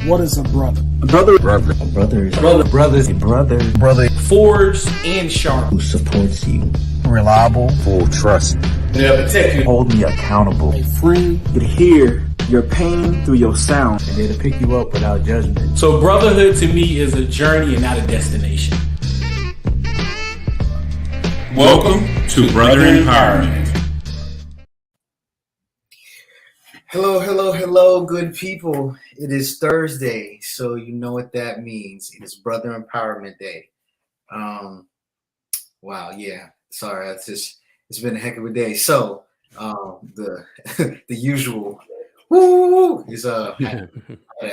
What is a brother? A brother. Brother. A brother. Brother. Brothers. A brother. Brother. Forged and sharp. Who supports you. Reliable. Full trust. They'll protect you. Hold me accountable. A friend. Could hear your pain through your sound. And there to pick you up without judgment. So brotherhood to me is a journey and not a destination. Welcome to Brother EmpowerMENt. Hello, good people. It is Thursday, so you know what that means. It is Brother Empowerment Day. Wow, yeah. Sorry, it's been a heck of a day. So, the the usual woo is I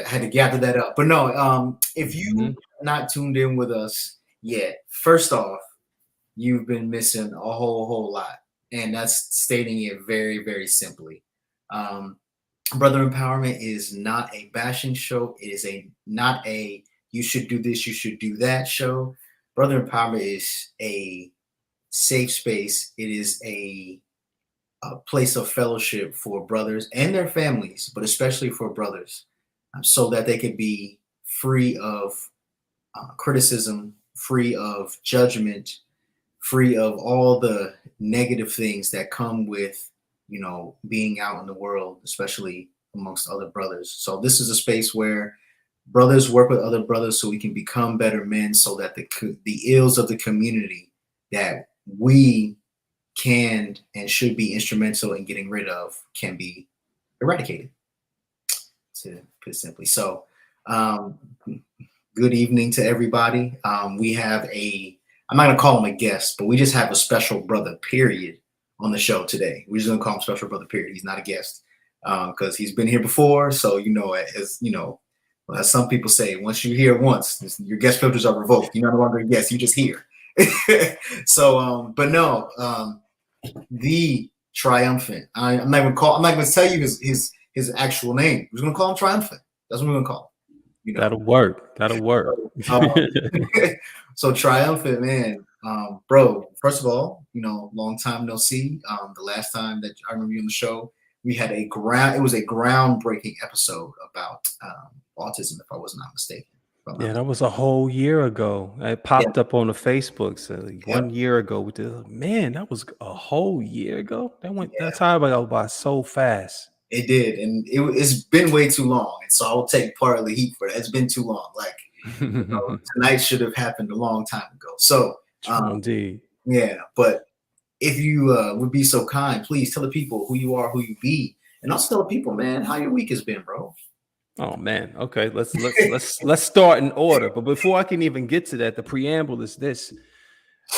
had to gather that up. But no, if you not tuned in with us yet, first off, you've been missing a whole lot, and that's stating it very, very simply. Brother Empowerment is not a bashing show. It is not a you should do this, you should do that show. Brother Empowerment is a safe space. It is a place of fellowship for brothers and their families, but especially for brothers, so that they could be free of criticism, free of judgment, free of all the negative things that come with being out in the world, especially amongst other brothers. So this is a space where brothers work with other brothers so we can become better men, so that the ills of the community that we can and should be instrumental in getting rid of can be eradicated, to put it simply. So good evening to everybody. We have I'm not going to call him a guest, but we just have a special brother, period, on the show today. We're just gonna call him Special Brother, period. He's not a guest because he's been here before. So as some people say, once you're here once, your guest privileges are revoked. You're no longer a guest. You just here. So, but no, the triumphant. I'm not gonna tell you his actual name. We're just gonna call him Triumphant. That's what we're gonna call him. That'll work. So Triumphant, man. Bro, first of all, long time no see. The last time that I remember you on the show, we had it was a groundbreaking episode about autism, if I was not mistaken. Yeah, that was a whole year ago. It popped up on the Facebook. So 1 year ago, we did. Man, that was a whole year ago. That time went by so fast. It did, and it's been way too long. And so I will take part of the heat for that. It's been too long. Like tonight should have happened a long time ago. So. Indeed. Yeah, but if you would be so kind, please tell the people who you are, who you be, and also tell the people, man, how your week has been, bro. Oh man, okay, let's start in order. But before I can even get to that, the preamble is this: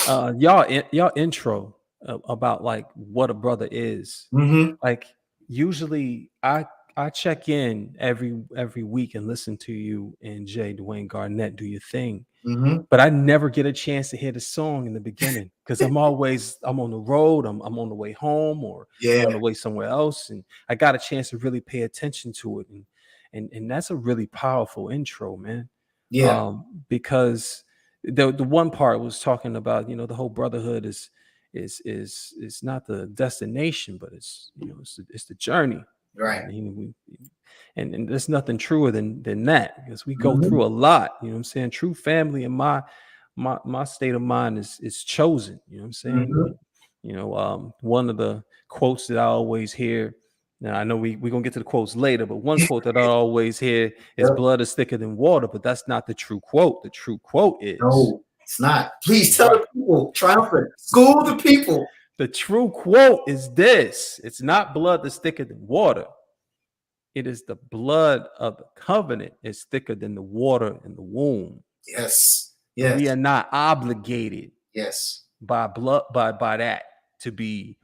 y'all intro about like what a brother is. Mm-hmm. Like usually, I check in every week and listen to you and Dwayne, Garnett do your thing. Mm-hmm. But I never get a chance to hear the song in the beginning because I'm on the road, I'm on the way home or on the way somewhere else, and I got a chance to really pay attention to it, and that's a really powerful intro, man. Yeah, because the one part was talking about the whole brotherhood is not the destination, but it's the journey, right? And there's nothing truer than that, because we go through a lot. You know what I'm saying? True family and my state of mind is chosen. You know what I'm saying? Mm-hmm. One of the quotes that I always hear. Now I know we're gonna get to the quotes later, but one quote that I always hear is "Blood is thicker than water," but that's not the true quote. The true quote is no, it's not. Please tell the people, Triumphant, school the people. The true quote is this: it's not blood that's thicker than water. It is the blood of the covenant is thicker than the water in the womb. Yes. We are not obligated. By blood, by that to be,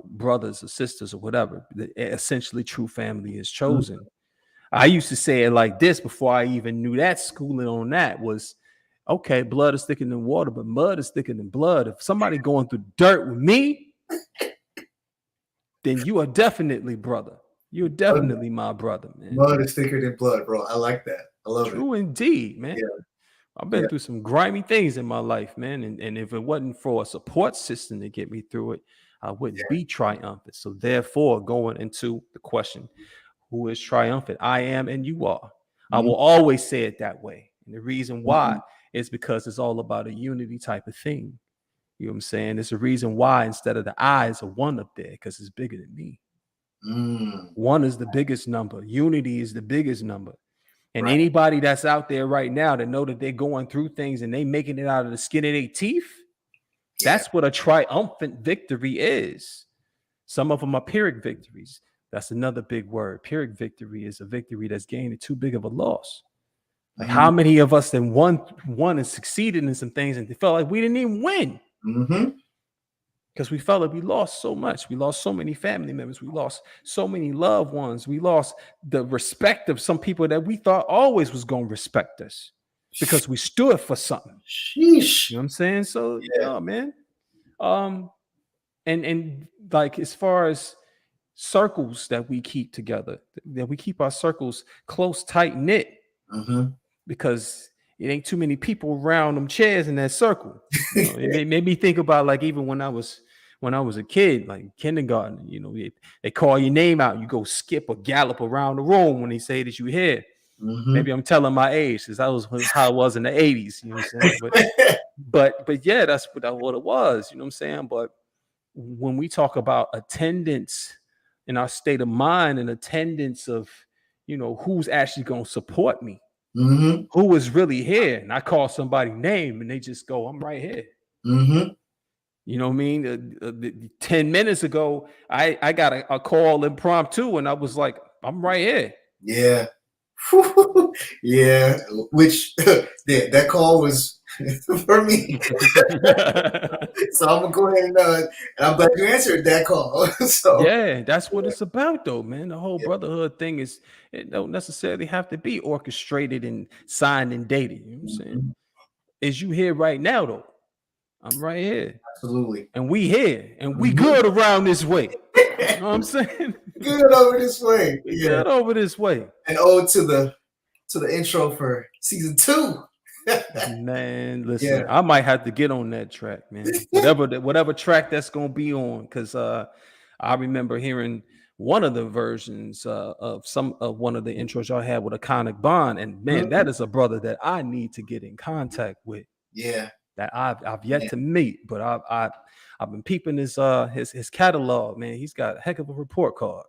brothers or sisters or whatever. Essentially, true family is chosen. Mm-hmm. I used to say it like this before I even knew that. Schooling on that was, okay, blood is thicker than water, but mud is thicker than blood. If somebody going through dirt with me, then you are definitely brother. You're definitely my brother, man. Blood is thicker than blood, bro. I like that. I love it. True indeed, man. Yeah. I've been through some grimy things in my life, man. And if it wasn't for a support system to get me through it, I wouldn't be triumphant. So therefore, going into the question, who is triumphant? I am and you are. I will always say it that way. And the reason why is because it's all about a unity type of thing. You know what I'm saying? It's a reason why instead of the I, it's a one up there because it's bigger than me. One is the biggest number. Unity is the biggest number. And anybody that's out there right now that know that they're going through things and they making it out of the skin of their teeth, that's what a triumphant victory is. Some of them are Pyrrhic victories. That's another big word. Pyrrhic victory is a victory that's gained too big of a loss. Like how many of us then won and succeeded in some things and they felt like we didn't even win? Because we felt like we lost so much. We lost so many family members. We lost so many loved ones. We lost the respect of some people that we thought always was going to respect us because we stood for something. Sheesh. You know what I'm saying? So yeah, man. And like as far as circles that we keep together, that we keep our circles close, tight knit, because it ain't too many people around them chairs in that circle. You know, it made me think about like even when I was a kid, like kindergarten, you know, they call your name out, you go skip or gallop around the room when they say that you here. Maybe I'm telling my age because that was how it was in the 80s. You know what I'm saying? But yeah, that's what it was. You know what I'm saying? But when we talk about attendance in our state of mind and attendance of, you know, who's actually going to support me, who is really here, and I call somebody's name and they just go, I'm right here. You know what I mean? 10 minutes ago, I got a call impromptu and I was like, I'm right here. Yeah. Yeah. Which that call was for me. So I'm gonna go ahead and I'm glad you answered that call. So yeah, that's what it's about though, man. The whole brotherhood thing it don't necessarily have to be orchestrated and signed and dated. You know what I'm saying? Is you here right now though? I'm right here. Absolutely. And we here and we good around this way. You know what I'm saying? Good over this way. Good over this way. And ode to the intro for season 2. Man, listen, I might have to get on that track, man. Whatever track that's gonna be on, because I remember hearing one of the versions of one of the intros y'all had with Iconic Bond, and man, that is a brother that I need to get in contact with. Yeah, that I've yet to meet, but I've been peeping his catalog, man. He's got a heck of a report card.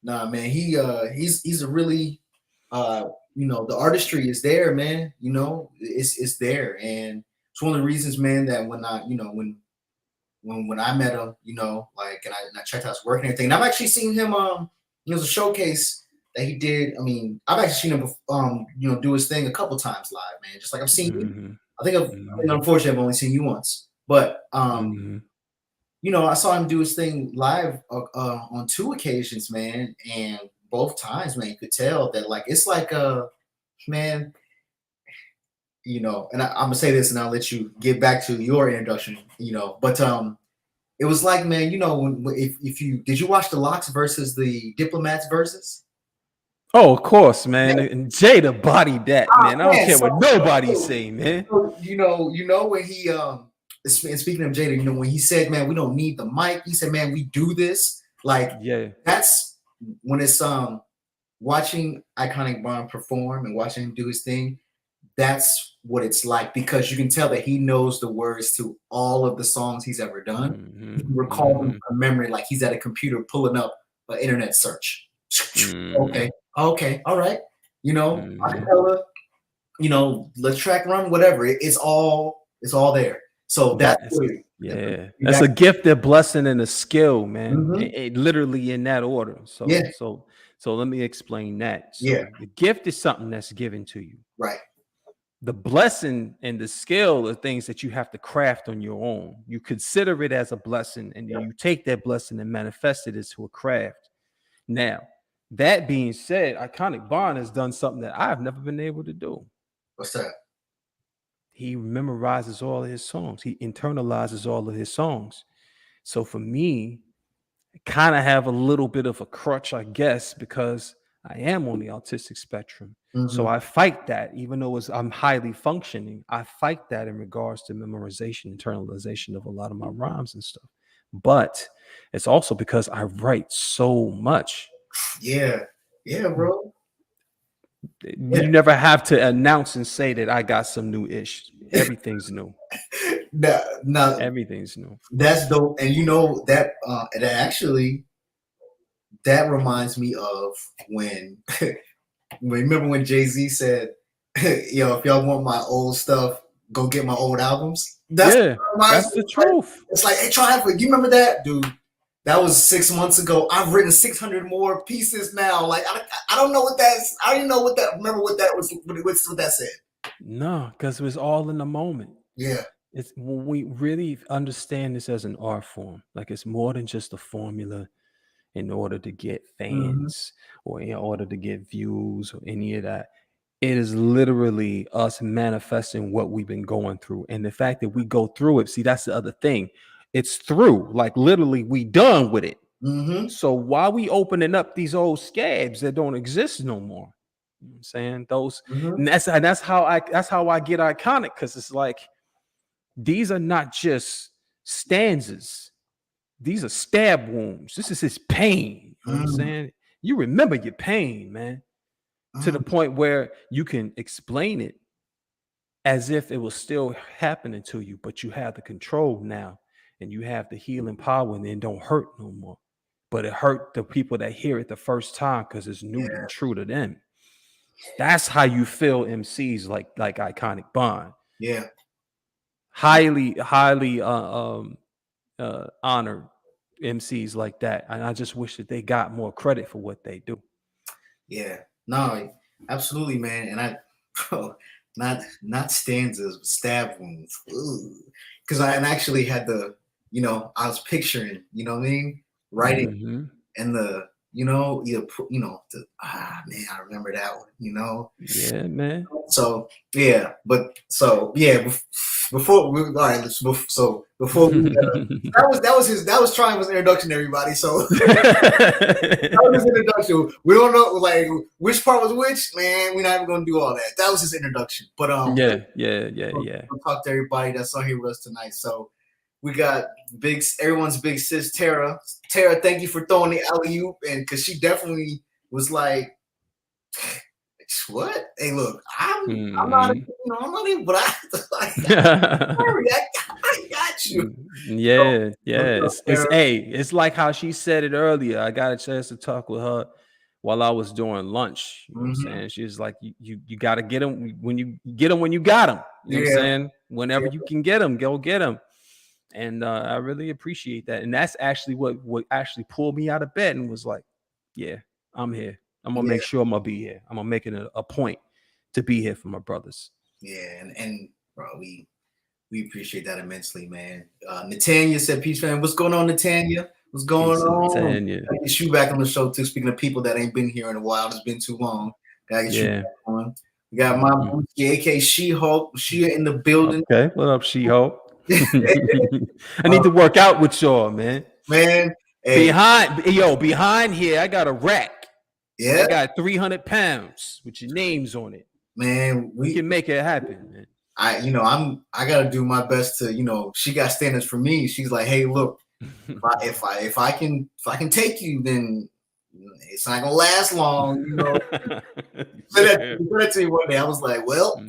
Nah, man, he's a really you know, the artistry is there, man. You know, it's there, and it's one of the reasons, man, that when I, you know, when I met him, you know, like, and I checked out his work and everything, and I've actually seen him. It was a showcase that he did. I mean, I've actually seen him, you know, do his thing a couple times live, man. Just like I've seen you. I think unfortunately I've only seen you once, but you know, I saw him do his thing live on 2 occasions, man, and both times, man, you could tell that like it's like man, you know, and I'm gonna say this and I'll let you get back to your introduction, you know, but it was like, man, you know, if you did you watch the Locks versus the Diplomats versus? Oh, of course, man. And Jada bodied that, man. I don't care what nobody say, man. You know when he speaking of Jada, you know, when he said, man, we don't need the mic, he said, man, we do this. Like, that's when it's watching Iconic Bond perform and watching him do his thing, that's what it's like, because you can tell that he knows the words to all of the songs he's ever done. You can recall them from memory, like he's at a computer pulling up an internet search. Okay, all right. You know, acapella, you know, let's track run, whatever. It's all there. So that's that's a gift, a blessing, and a skill, man. It literally in that order. So so let me explain that. So the gift is something that's given to you. Right. The blessing and the skill are things that you have to craft on your own. You consider it as a blessing, and then you take that blessing and manifest it into a craft. Now, that being said, Iconic Bond has done something that I've never been able to do. What's that? He memorizes all of his songs. He internalizes all of his songs. So for me, I kind of have a little bit of a crutch, I guess, because I am on the autistic spectrum. So I fight that, even though I'm highly functioning, I fight that in regards to memorization, internalization of a lot of my rhymes and stuff. But it's also because I write so much. Yeah, bro. You never have to announce and say that I got some new ish. Everything's new. No, Everything's new. that's dope. And you know that and actually that reminds me of when remember when Jay-Z said, yo, if y'all want my old stuff, go get my old albums. That's the truth. It's like, hey, Triumphant, you remember that? Dude, that was 6 months ago. I've written 600 more pieces now. Like, I don't know what that's, I don't even know what that, remember what that was, what that said. No, because it was all in the moment. Yeah. It's when we really understand this as an art form, like it's more than just a formula in order to get fans or in order to get views or any of that. It is literally us manifesting what we've been going through. And the fact that we go through it, see, that's the other thing. It's through, like literally we done with it. So why we opening up these old scabs that don't exist no more? You know what I'm saying? Those and that's how I get iconic, because it's like these are not just stanzas. These are stab wounds. This is his pain. You know what I'm saying? You remember your pain, man, to the point where you can explain it as if it was still happening to you, but you have the control now and you have the healing power, and it don't hurt no more. But it hurt the people that hear it the first time because it's new and true to them. That's how you feel MCs like Iconic Bond. Yeah. Highly honored MCs like that, and I just wish that they got more credit for what they do. Yeah, no, absolutely, man. And bro, not stanzas, but stab wounds. Because I actually had the, I was picturing, you know what I mean, writing and the, man, I remember that one, Yeah, man. So yeah, before we all right, before we, that was Triumph's introduction, everybody. So that was his introduction. We don't know like which part was which, man. We're not even gonna do all that. That was his introduction. But yeah. We'll talk to everybody that's on here with us tonight. So we got everyone's big sis Tara. Tara, thank you for throwing the alley-oop, and because she definitely was like, what? Hey, look, I'm not, I'm not even, but I got you. Yeah. It's like how she said it earlier. I got a chance to talk with her while I was doing lunch. You know what I'm saying? She was like, you got to get them when you get them when you got them. You know what I'm saying? Whenever you can get them, go get them. And I really appreciate that. And that's actually what actually pulled me out of bed and was like, yeah, I'm here. I'm going to make sure I'm going to be here. I'm going to make it a point to be here for my brothers. Yeah. And bro, we appreciate that immensely, man. Natanya said, peace, man. What's going on, Natanya? What's going on? Natanya. Gotta get you back on the show, too. Speaking of people that ain't been here in a while, it's been too long. Gotta get you back on. We got my Booski, aka She-Hulk. She in the building. Okay. What up, She-Hulk? I need to work out with y'all, man. Man. Hey. Behind here, I got a rack. Yeah. I got 300 pounds with your names on it. Man, we can make it happen, man. I gotta do my best to, she got standards for me. She's like, hey, look, if I can take you, then it's not gonna last long, Said that to me one day. I was like, well,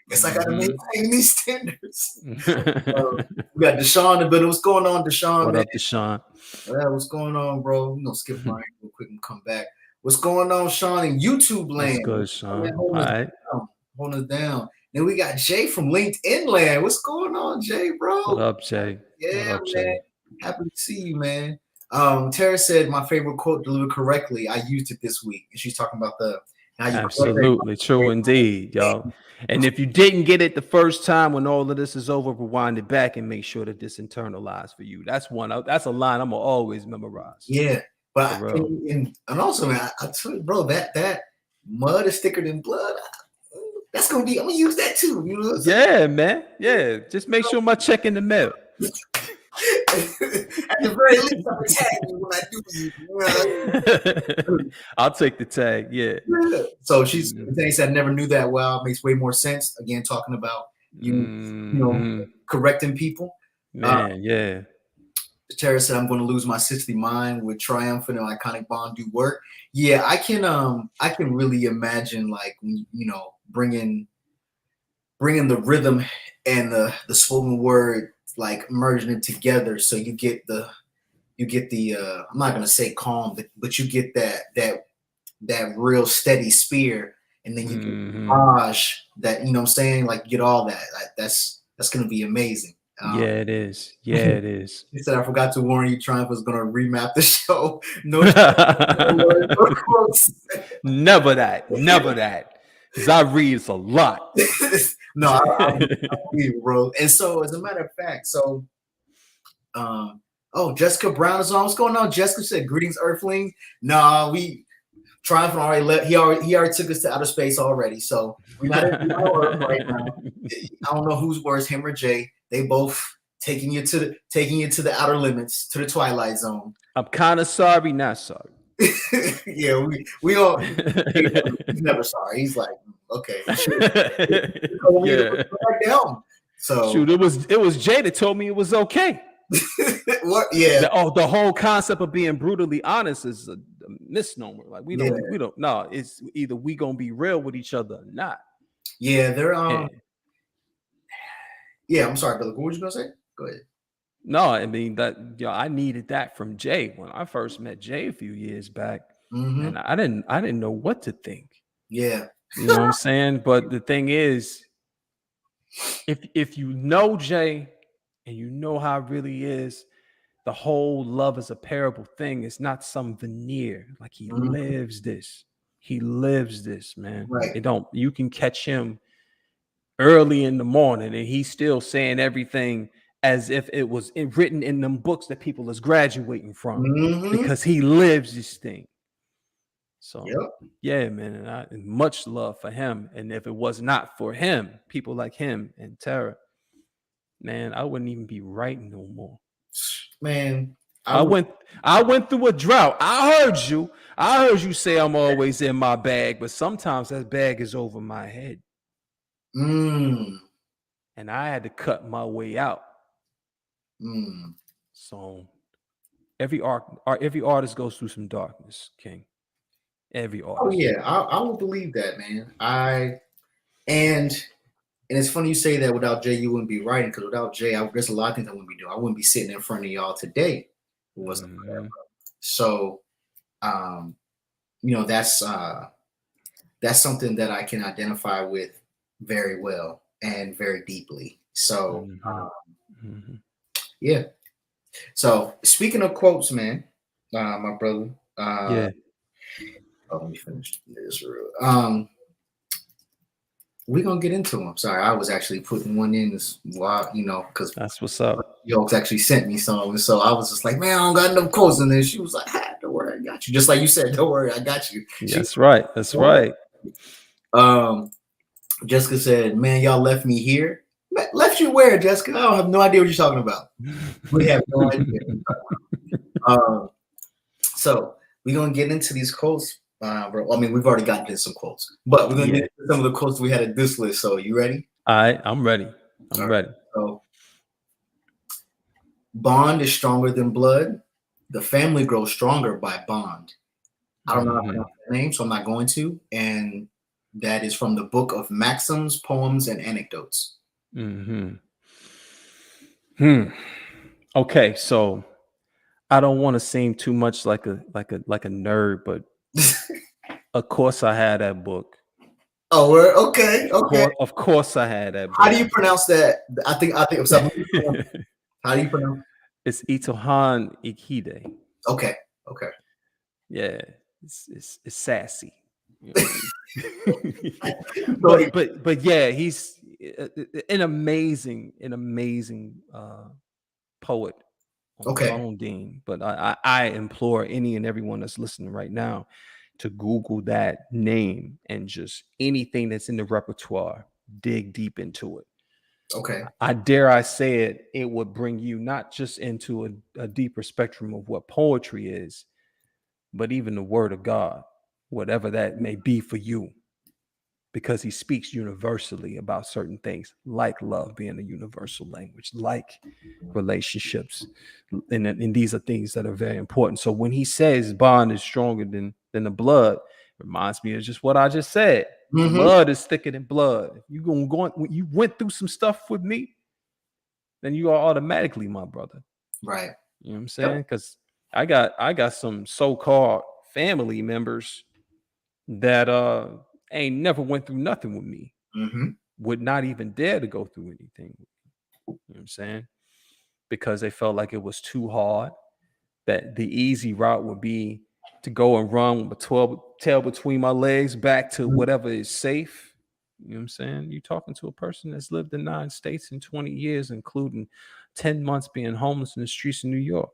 guess I gotta maintain these standards. We got Deshaun in the building. What's going on, Deshaun? What up, Deshaun? Yeah, what's going on, bro? We're gonna skip line real quick and come back. What's going on, Sean, in YouTube land? What's good, Sean? All right. Holding us down. Then we got Jay from LinkedIn land. What's going on, Jay, bro? What up, Jay? Yeah, man. Jay? Happy to see you, man. Tara said my favorite quote delivered correctly. I used it this week, and she's talking about the absolutely true indeed, y'all. And if you didn't get it the first time, when all of this is over, rewind it back and make sure that this internalized for you. That's a line I'm gonna always memorize. Yeah, but and also, man, I tell you, bro, that mud is thicker than blood. That's gonna be. I'm gonna use that too. You know. Yeah, man. Yeah, just make sure my check in the mail. At the very least, I'm gonna tag you when I do. I'll take the tag. Yeah. So she said, "Never knew that." Well, it makes way more sense. Again, talking about you know, correcting people. Man, yeah. Tara said, "I'm going to lose my sisterly mind with triumphant and iconic bond do work." Yeah, I can really imagine like bringing the rhythm and the spoken word like merging it together, so you get the I'm not gonna say calm, but you get that real steady spear, and then you get Raj that what I'm saying, like you get all that. Like, that's gonna be amazing. Yeah, it is. Yeah, it is. He said, "I forgot to warn you, Triumph was gonna remap the show." No, no quotes. Never that. Never that. Because I read a lot. No, I believe it, bro. And so, as a matter of fact, Jessica Brown is on. What's going on? Jessica said, "Greetings, Earthlings." Nah, we Triumph already left. He already took us to outer space already. So we're not in Earth right now. I don't know who's worse, him or Jay. They both taking you to the outer limits, to the Twilight Zone. I'm kind of sorry, not sorry. Yeah, we all. He's never sorry. He's like, okay, yeah. Down. So shoot, it was Jay that told me it was okay. What? Yeah. The whole concept of being brutally honest is a misnomer. Like we don't. No, it's either we gonna be real with each other or not. Yeah, they're Yeah, I'm sorry, brother. What were you gonna say? Go ahead. No, I mean that I needed that from Jay when I first met Jay a few years back, and I didn't know what to think. Yeah, you know what I'm saying. But the thing is, if you know Jay and you know how it really is, the whole love is a parable thing. It's not some veneer. Like he lives this. He lives this, man. Right. You can catch him early in the morning and he's still saying everything as if it was written in them books that people is graduating from, because he lives this thing. So yeah, man, and much love for him. And if it was not for him, people like him and Tara, man, I wouldn't even be writing no more. Man, I went through a drought. I heard you say I'm always in my bag, but sometimes that bag is over my head. And I had to cut my way out. So every artist goes through some darkness, King. Every artist. Oh yeah, I will believe that, man. And it's funny you say that. Without Jay, you wouldn't be writing, because without Jay, there's a lot of things I wouldn't be doing. I wouldn't be sitting in front of y'all today. It wasn't so. That's something that I can identify with very well and very deeply. So, yeah. So speaking of quotes, man, my brother. Let me finish this real. We're gonna get into them. Sorry, I was actually putting one in this while, because that's what's up. Yokes actually sent me some, and so I was just like, man, I don't got enough quotes in there. She was like, don't worry, I got you. Just like you said, don't worry, I got you. That's right. That's right. Jessica said, man, y'all left me here. Left you where, Jessica? I don't have no idea what you're talking about. We have no idea. So we're gonna get into these quotes. Bro. I mean, we've already gotten into some quotes, but we're gonna get into some of the quotes we had at this list. So you ready? All right, I'm ready. I'm ready. So, bond is stronger than blood. The family grows stronger by bond. I don't know how to pronounce the name, so I'm not going to. And that is from the book of Maxims, Poems, and Anecdotes. Okay, so I don't want to seem too much like a nerd, but of course I had that book. Oh, we're okay. Of course I had that book. How do you pronounce that? I think How do you pronounce it? It's Itohan Ikide. Okay. Yeah, it's sassy. but yeah, he's an amazing poet. Dean. But I implore any and everyone that's listening right now to Google that name and just anything that's in the repertoire, dig deep into it. Okay. I dare say it would bring you not just into a deeper spectrum of what poetry is, but even the word of God, whatever that may be for you. because he speaks universally about certain things, like love being a universal language, like relationships. And these are things that are very important. So when he says bond is stronger than the blood, it reminds me of just what I just said. Mm-hmm. Blood is thicker than blood. If you went through some stuff with me, then you are automatically my brother. Right. You know what I'm saying? Because I got some so-called family members that ain't never went through nothing with me. Mm-hmm. Would not even dare to go through anything. You know what I'm saying? Because they felt like it was too hard, that the easy route would be to go and run with a tail between my legs back to whatever is safe. You know what I'm saying? You're talking to a person that's lived in 9 states in 20 years, including 10 months being homeless in the streets of New York.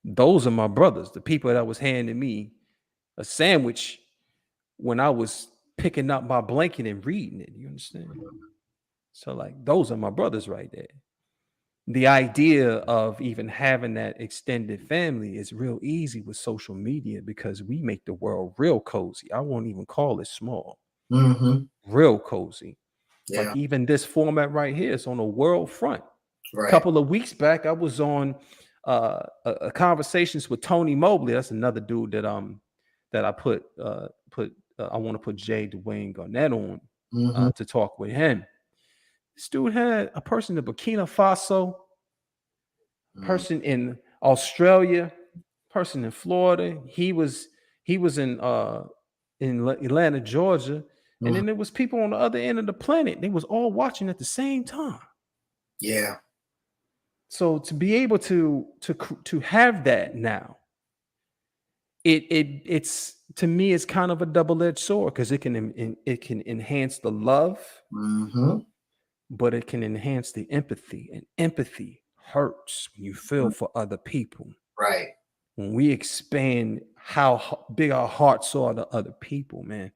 Those are my brothers, the people that was handing me a sandwich when I was picking up my blanket and reading it. You understand? So like, those are my brothers right there. The idea of even having that extended family is real easy with social media because we make the world real cozy. I won't even call it small. Real cozy. Yeah. Like even this format right here is on a world front. Right. A couple of weeks back, I was on a conversations with Tony Mobley. That's another dude that I put I want to put Dwayne Garnett on to talk with him. This dude had a person in Burkina Faso, person in Australia, person in Florida. He was in Atlanta, Georgia, and then there was people on the other end of the planet. They was all watching at the same time. Yeah. So to be able to have that now, it's to me, it's kind of a double-edged sword because it can enhance the love, but it can enhance the empathy, and empathy hurts when you feel for other people. Right. When we expand how big our hearts are to other people, man,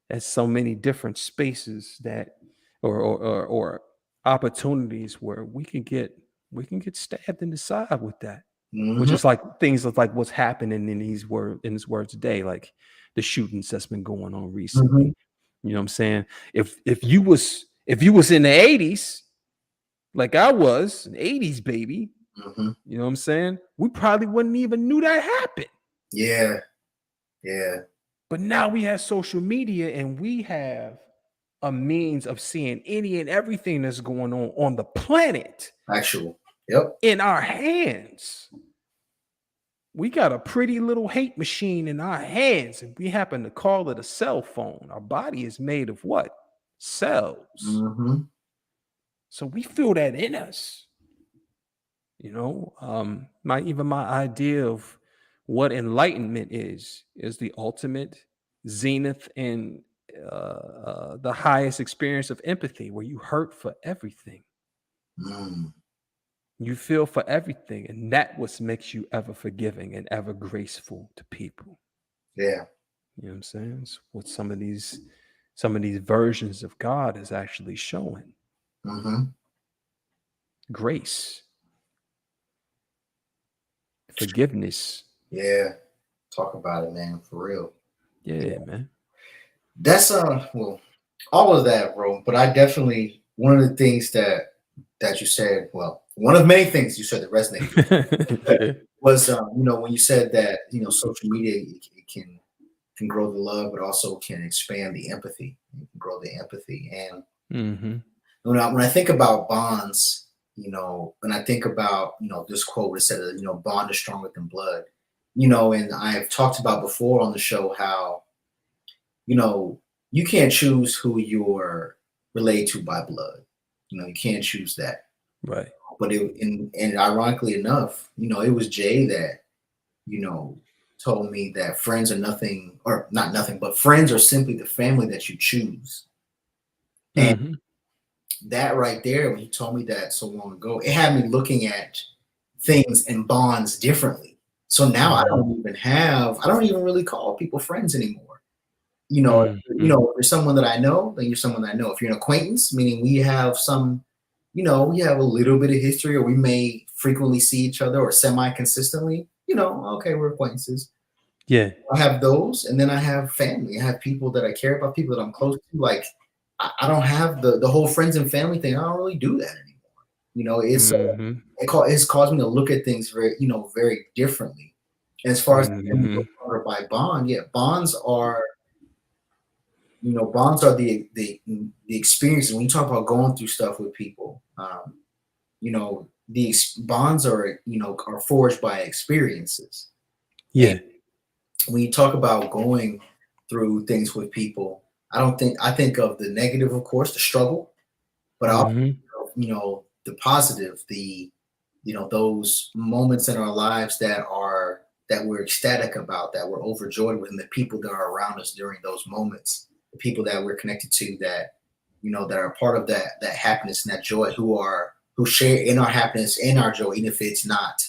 there's so many different spaces that or opportunities where we can get stabbed in the side with that. Which is like things like what's happening in this world today, like the shootings that's been going on recently. You know what I'm saying? If you was in the 80s, like I was, an 80s baby, you know what I'm saying? We probably wouldn't even knew that happened. Yeah. Yeah. But now we have social media and we have a means of seeing any and everything that's going on the planet. In our hands. We got a pretty little hate machine in our hands, and we happen to call it a cell phone. Our body is made of what? Cells. So we feel that in us. You know, my idea of what enlightenment is the ultimate zenith and the highest experience of empathy, where you hurt for everything. You feel for everything, and that what makes you ever forgiving and ever graceful to people. Yeah. You know what I'm saying? It's what some of these versions of God is actually showing. Grace. Forgiveness. Yeah. Talk about it, man, for real. Yeah, man. That's well, all of that, bro. But I definitely, one of the things that you said, well, one of many things you said that resonated was, you know, when you said that, you know, social media it can grow the love, but also can expand the empathy. It can grow the empathy. And when I think about bonds, you know, when I think about, you know, this quote that said, you know, bond is stronger than blood, you know, and I've talked about before on the show how, you know, you can't choose who you're related to by blood. You know, you can't choose that. Right. But and ironically enough, you know, it was Jay that, you know, told me that friends are nothing, or not nothing, but friends are simply the family that you choose. And that right there, when he told me that so long ago, it had me looking at things and bonds differently. So now I don't even really call people friends anymore. You know, if you're someone that I know, then you're someone that I know. If you're an acquaintance, meaning we have some, you know, we have a little bit of history, or we may frequently see each other or semi-consistently, you know, okay, we're acquaintances. Yeah. I have those, and then I have family. I have people that I care about, people that I'm close to. Like I don't have the whole friends and family thing. I don't really do that anymore. You know, it's caused me to look at things very, very differently. And as far as by bond, yeah, bonds are the experience. When you talk about going through stuff with people, bonds are forged by experiences. Yeah. And when you talk about going through things with people, I think of the negative, of course, the struggle, but I also think of, the positive, those moments in our lives that we're ecstatic about, that we're overjoyed with, and the people that are around us during those moments, the people that we're connected to, that that are part of that happiness and that joy, who share in our happiness and our joy, even if it's not,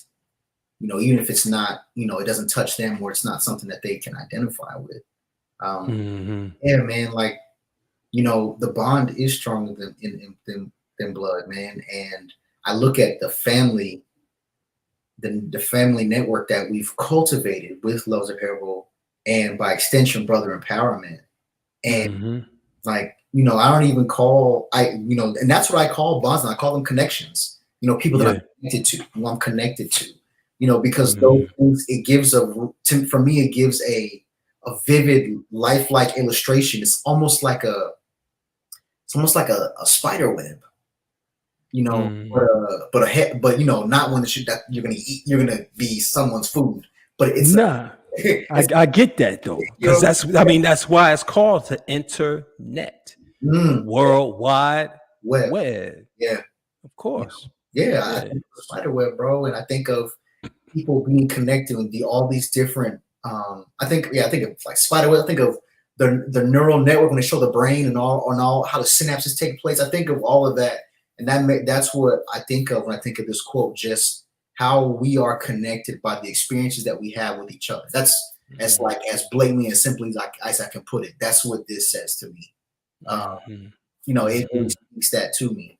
it doesn't touch them, or it's not something that they can identify with. Yeah, man, like, the bond is stronger than blood, man. And I look at the family, the family network that we've cultivated with Loves of Parable, and by extension, Brother Empowerment. And like, I don't even call, and that's what I call bonds, and I call them connections. People that I'm connected to, who I'm connected to, because those things, for me, it gives a vivid, lifelike illustration. It's almost like a spider web, but not one that you're gonna eat. You're gonna be someone's food, but it's I get that though, because that's why it's called the internet, World Wide Web. Yeah, of course. I think of spider web, bro, and I think of people being connected with all these different. I think of like spider web. I think of the neural network when they show the brain and all how the synapses take place. I think of all of that, and that's what I think of when I think of this quote. Just how we are connected by the experiences that we have with each other. That's as blatantly and simply as I can put it. That's what this says to me. It really speaks that to me.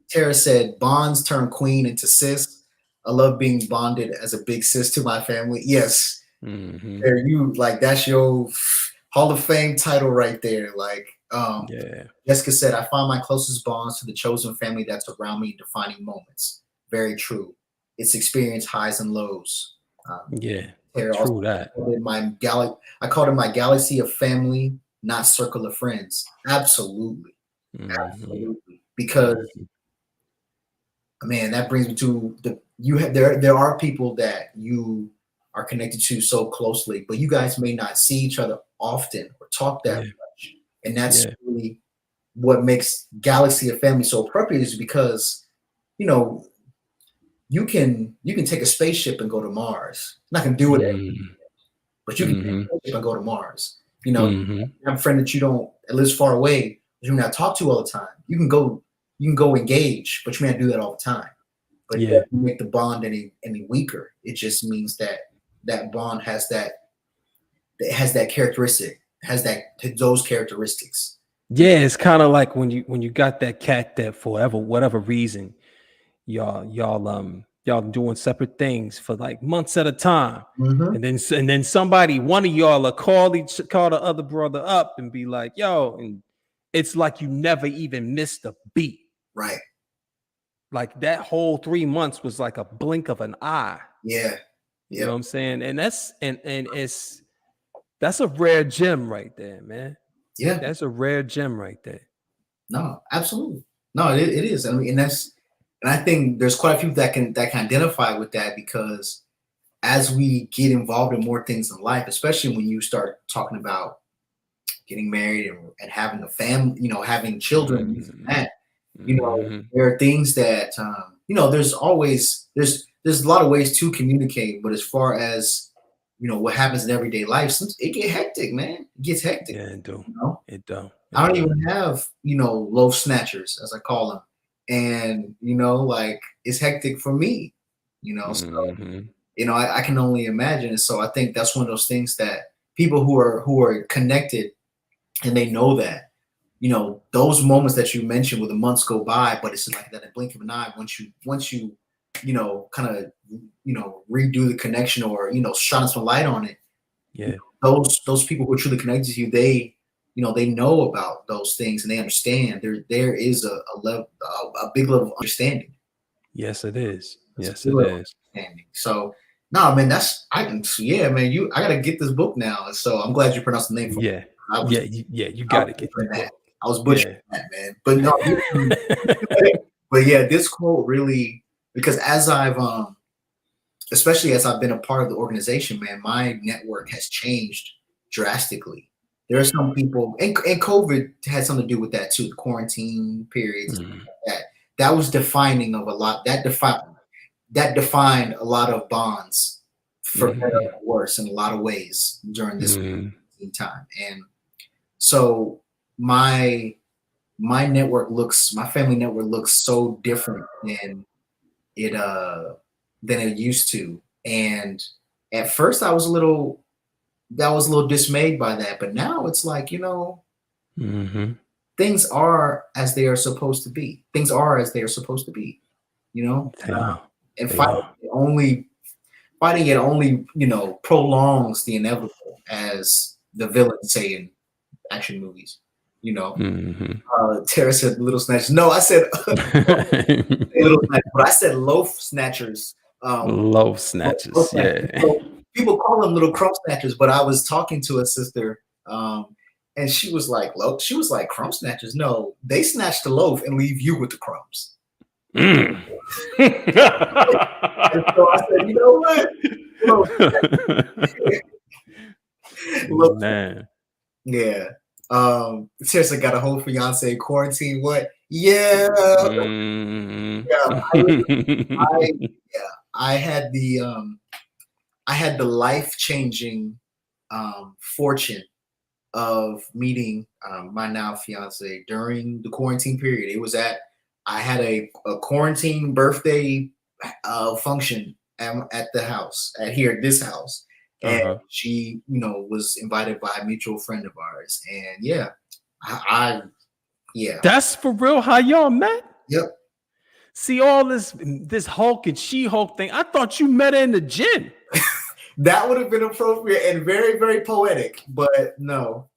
Tara said, bonds turn queen into sis. I love being bonded as a big sis to my family. Yes. That's your Hall of Fame title right there. Jessica said, I find my closest bonds to the chosen family that's around me in defining moments. Very true. It's experience highs and lows. True that. I called it my galaxy of family, not circle of friends. Absolutely. Absolutely. Because man, that brings me to there are people that you are connected to so closely, but you guys may not see each other often or talk that much. And that's really what makes Galaxy of Family so appropriate, is because, you can take a spaceship and go to Mars. Not gonna do it, but you can take a spaceship and go to Mars. You have a friend that you don't lives far away, that you may not talk to all the time. You can go engage, but you may not do that all the time. But it doesn't make the bond any weaker. It just means that bond has that characteristic, those characteristics. Yeah, it's kind of like when you got that cat that for whatever reason, y'all doing separate things for like months at a time, and then somebody, one of y'all, will call the other brother up and be like, yo, and it's like you never even missed a beat. Right. Like that whole 3 months was like a blink of an eye. Yeah. You know what I'm saying? And that's a rare gem right there, man. Yeah. That's a rare gem right there. No, absolutely. No, it is. I mean, and I think there's quite a few that can identify with that, because as we get involved in more things in life, especially when you start talking about getting married and having a family, having children, and that, there are things that, there's a lot of ways to communicate, but as far as, what happens in everyday life, it gets hectic, man. It gets hectic. Yeah, it do. It do. I don't even have, loaf snatchers, as I call them. And, it's hectic for me, so, I can only imagine. And so I think that's one of those things that people who are connected, and they know that, those moments that you mentioned where the months go by, but it's like that in a blink of an eye. Once you kind of, redo the connection or, shine some light on it. Yeah. Those people who are truly connected to you, they know about those things and they understand. There is a level, a big level of understanding. Yes, it is. Yes, Big it level of is. understanding. So, no, man, yeah, man, I gotta get this book now. So I'm glad you pronounced the name for me. Yeah. I was, You got to get the that. book. I was butchering that, man. But no, but yeah, this quote really, because as I've especially as I've been a part of the organization, man, my network has changed drastically. There are some people, and COVID had something to do with that too. The quarantine periods, that was defining of a lot. That defined a lot of bonds, for better or worse, in a lot of ways during this time. And so my family network looks so different than it used to. And at first I was a little dismayed by that, but now it's like, things are as they are supposed to be. Things are as they are supposed to be, and fighting it only, prolongs the inevitable, as the villains say in action movies. Tara said little snatchers. No, I said little snatchers, but I said loaf snatchers. Loaf snatchers. Loaf snatchers. Yeah. So people call them little crumb snatchers, but I was talking to a sister, and she was like, crumb snatchers. No, they snatch the loaf and leave you with the crumbs. And so I said, you know what? Look, man. Yeah. Seriously, got a whole fiance in quarantine. What? Yeah. I had the life-changing fortune of meeting my now fiance during the quarantine period. I had a quarantine birthday function at the house, at this house. And she, was invited by a mutual friend of ours. And yeah, That's for real how y'all met? Yep. See all this Hulk and She-Hulk thing. I thought you met her in the gym. That would have been appropriate and very, very poetic, but no.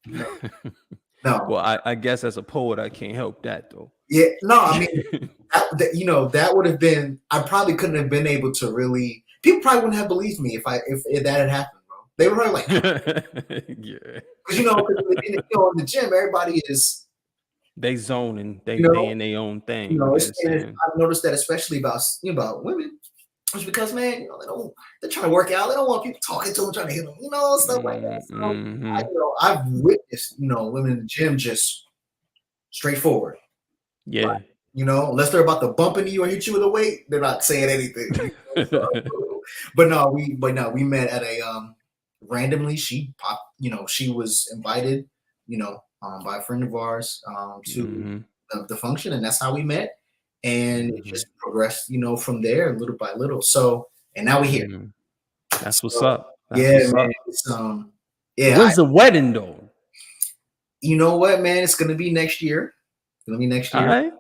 Well, I guess as a poet, I can't help that though. Yeah, no, I mean, that would have been. I probably couldn't have been able to really. People probably wouldn't have believed me if that had happened, bro. They were probably like, yeah, because in the gym, everybody is. They zone and they in their own thing. I've noticed that especially about women. It's because, man, they're trying to work out. They don't want people talking to them, trying to hit them, stuff like that. So, I've witnessed, women in the gym just straightforward. Yeah. Unless they're about to bump into you or hit you with a weight, they're not saying anything. But no, we met at a randomly. She popped, she was invited, by a friend of ours to the function, and that's how we met. And it just progressed, from there little by little. So, and now we're here. That's what's up. Man. When's the wedding though? You know what, man? It's gonna be next year. All right.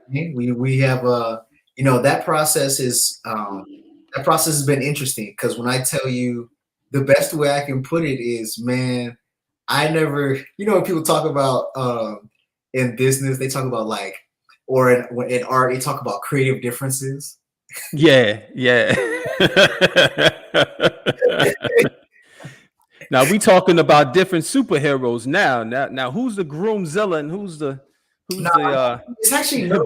We have that process has been interesting, because when I tell you, the best way I can put it is, man, I never, when people talk about in business, they talk about or in art, they talk about creative differences. Yeah. Now we talking about different superheroes now who's the groomzilla and who's it's actually no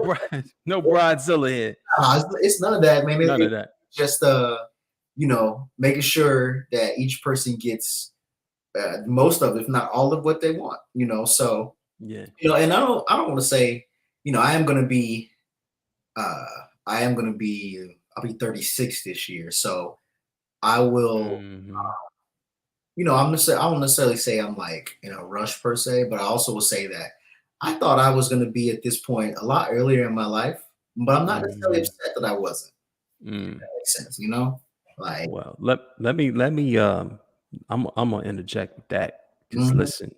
bridezilla here. It's none of that, man. None of that. Just making sure that each person gets most of, if not all of, what they want. So yeah. And I don't want to say, I'll be 36 this year, so I will. I won't necessarily say I'm in a rush per se, but I also will say that I thought I was going to be at this point a lot earlier in my life, but I'm not necessarily upset that I wasn't. If that makes sense, Well, let me. I'm gonna interject with that. Because listen,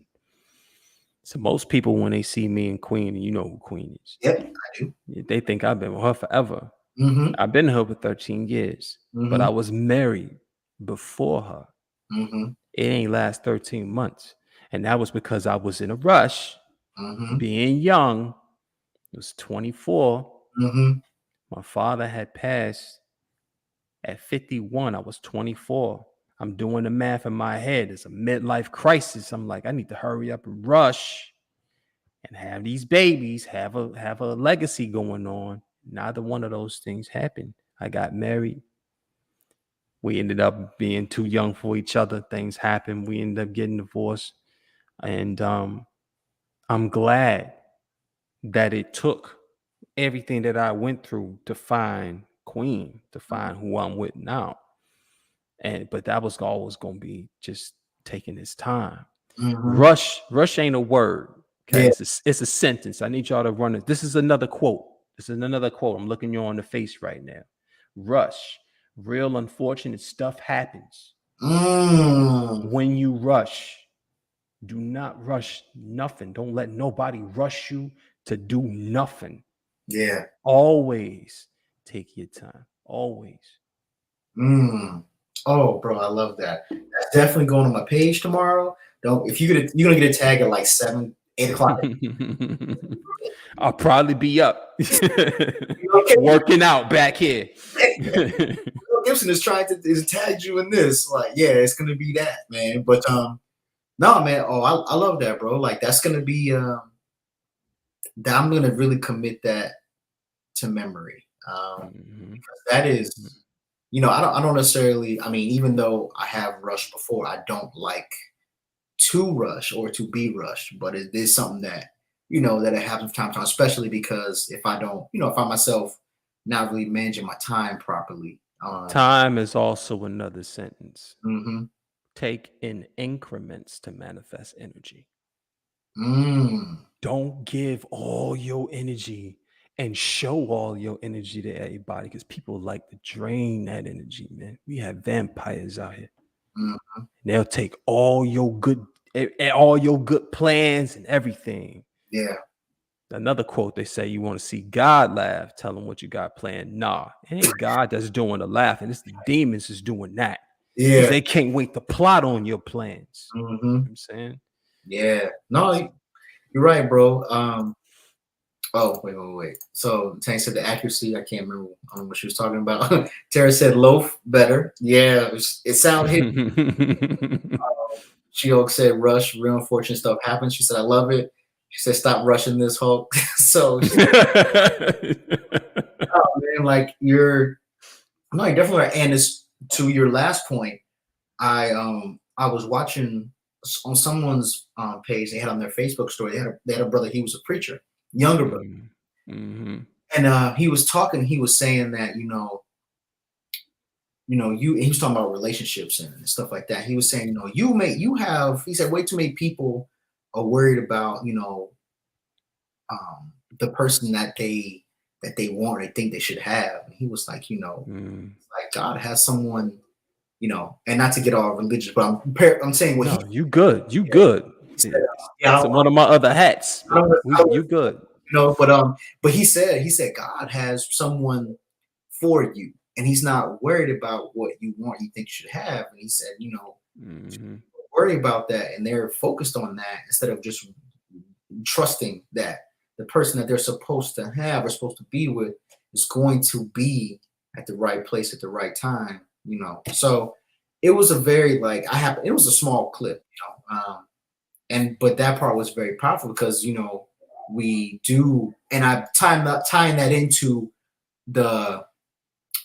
so most people when they see me and Queen, and you know who Queen is. Yep, I do. They think I've been with her forever. Mm-hmm. I've been her for 13 years, but I was married before her. Mm-hmm. It ain't last 13 months. And that was because I was in a rush, Mm-hmm. being young. I was 24. Mm-hmm. My father had passed at 51. I was 24. I'm doing the math in my head. It's a midlife crisis. I'm like, I need to hurry up and rush and have these babies, have a legacy going on. Neither one of those things happened. I got married. We ended up being too young for each other. Things happened. We ended up getting divorced. And I'm glad that it took everything that I went through to find Queen, to find who I'm with now. But that was always gonna be just taking its time. Mm-hmm. Rush ain't a word. Okay, Yeah. it's a sentence. I need y'all to run it. This is another quote. I'm looking you on the face right now. Rush. Real unfortunate stuff happens. When you rush, do not rush nothing. Don't let nobody rush you to do nothing. Yeah. Always take your time. Always. Oh, bro, I love that. That's definitely going on my page tomorrow. If you're gonna get a tag at like 7, 8 o'clock. I'll probably be up Okay. working out back here. Gibson is trying to tag you in this. Like, yeah, it's gonna be that, man. But no, man. Oh, I love that, bro. Like, that's gonna be that I'm gonna really commit that to memory. Because that is, I don't necessarily. I mean, even though I have rushed before, I don't like to rush or to be rushed. But it is something that that it happens from time to time, especially because if I don't, I find myself not really managing my time properly. Time is also another sentence. Mm-hmm. Take in increments to manifest energy. Don't give all your energy and show all your energy to everybody, because people like to drain that energy, man. We have vampires out here. Mm-hmm. They'll take all your good plans and everything. Yeah. Another quote, they say, you want to see God laugh, tell them what you got planned. Nah, it ain't God that's doing the laughing. It's the demons is doing that. Yeah. Because they can't wait to plot on your plans. Mm-hmm. You know what I'm saying? Yeah. No, you're right, bro. Oh, wait. So Tank said the accuracy. I can't remember what she was talking about. Tara said loaf better. Yeah, it sounded. She-Hulk said rush. Real unfortunate stuff happens. She said I love it. She said stop rushing this Hulk. So, oh man, like you're definitely right. And it's to your last point. I was watching on someone's page. They had on their Facebook story. They had a brother. He was a preacher, younger brother, and he was talking. He was saying that he was talking about relationships and stuff like that. He was saying he said way too many people are worried about the person that they want or they think they should have. And he was like like God has someone. And not to get all religious, but I'm saying you good. Said, That's one of my other hats. You good. But he said God has someone for you, and He's not worried about what you want, you think you should have. And he said, worry about that, and they're focused on that instead of just trusting that the person that they're supposed to have or supposed to be with is going to be at the right place at the right time. So it was a very it was a small clip, but that part was very powerful because we do, and I tying that into the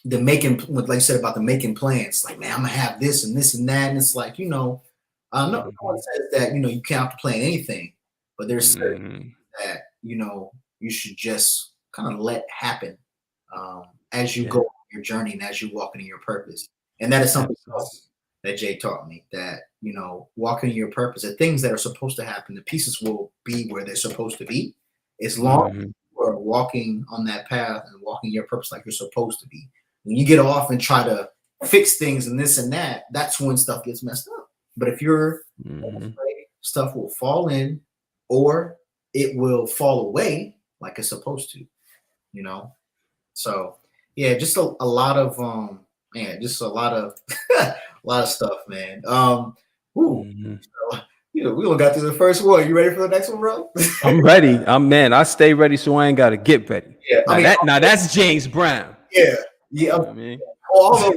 making, like you said about the making plans. Like, man, I'm gonna have this and this and that, and it's like no one says that you can't have to plan anything, but there's certain that you should just kind of let happen as you go on your journey and as you walk into your purpose. And that is something else that Jay taught me, that walking in your purpose, the things that are supposed to happen, the pieces will be where they're supposed to be, as long as you are walking on that path and walking your purpose like you're supposed to be. When you get off and try to fix things and this and that, that's when stuff gets messed up. But if you're afraid, stuff will fall in, or it will fall away like it's supposed to. So Yeah, just a lot of man, just a lot of a lot of stuff, man. Ooh, Mhm. we only got through the first one. You ready for the next one, bro? I'm ready. I stay ready, so I ain't got to get ready. Yeah, I mean, Now that's James Brown. yeah, yeah. You know what I mean? All those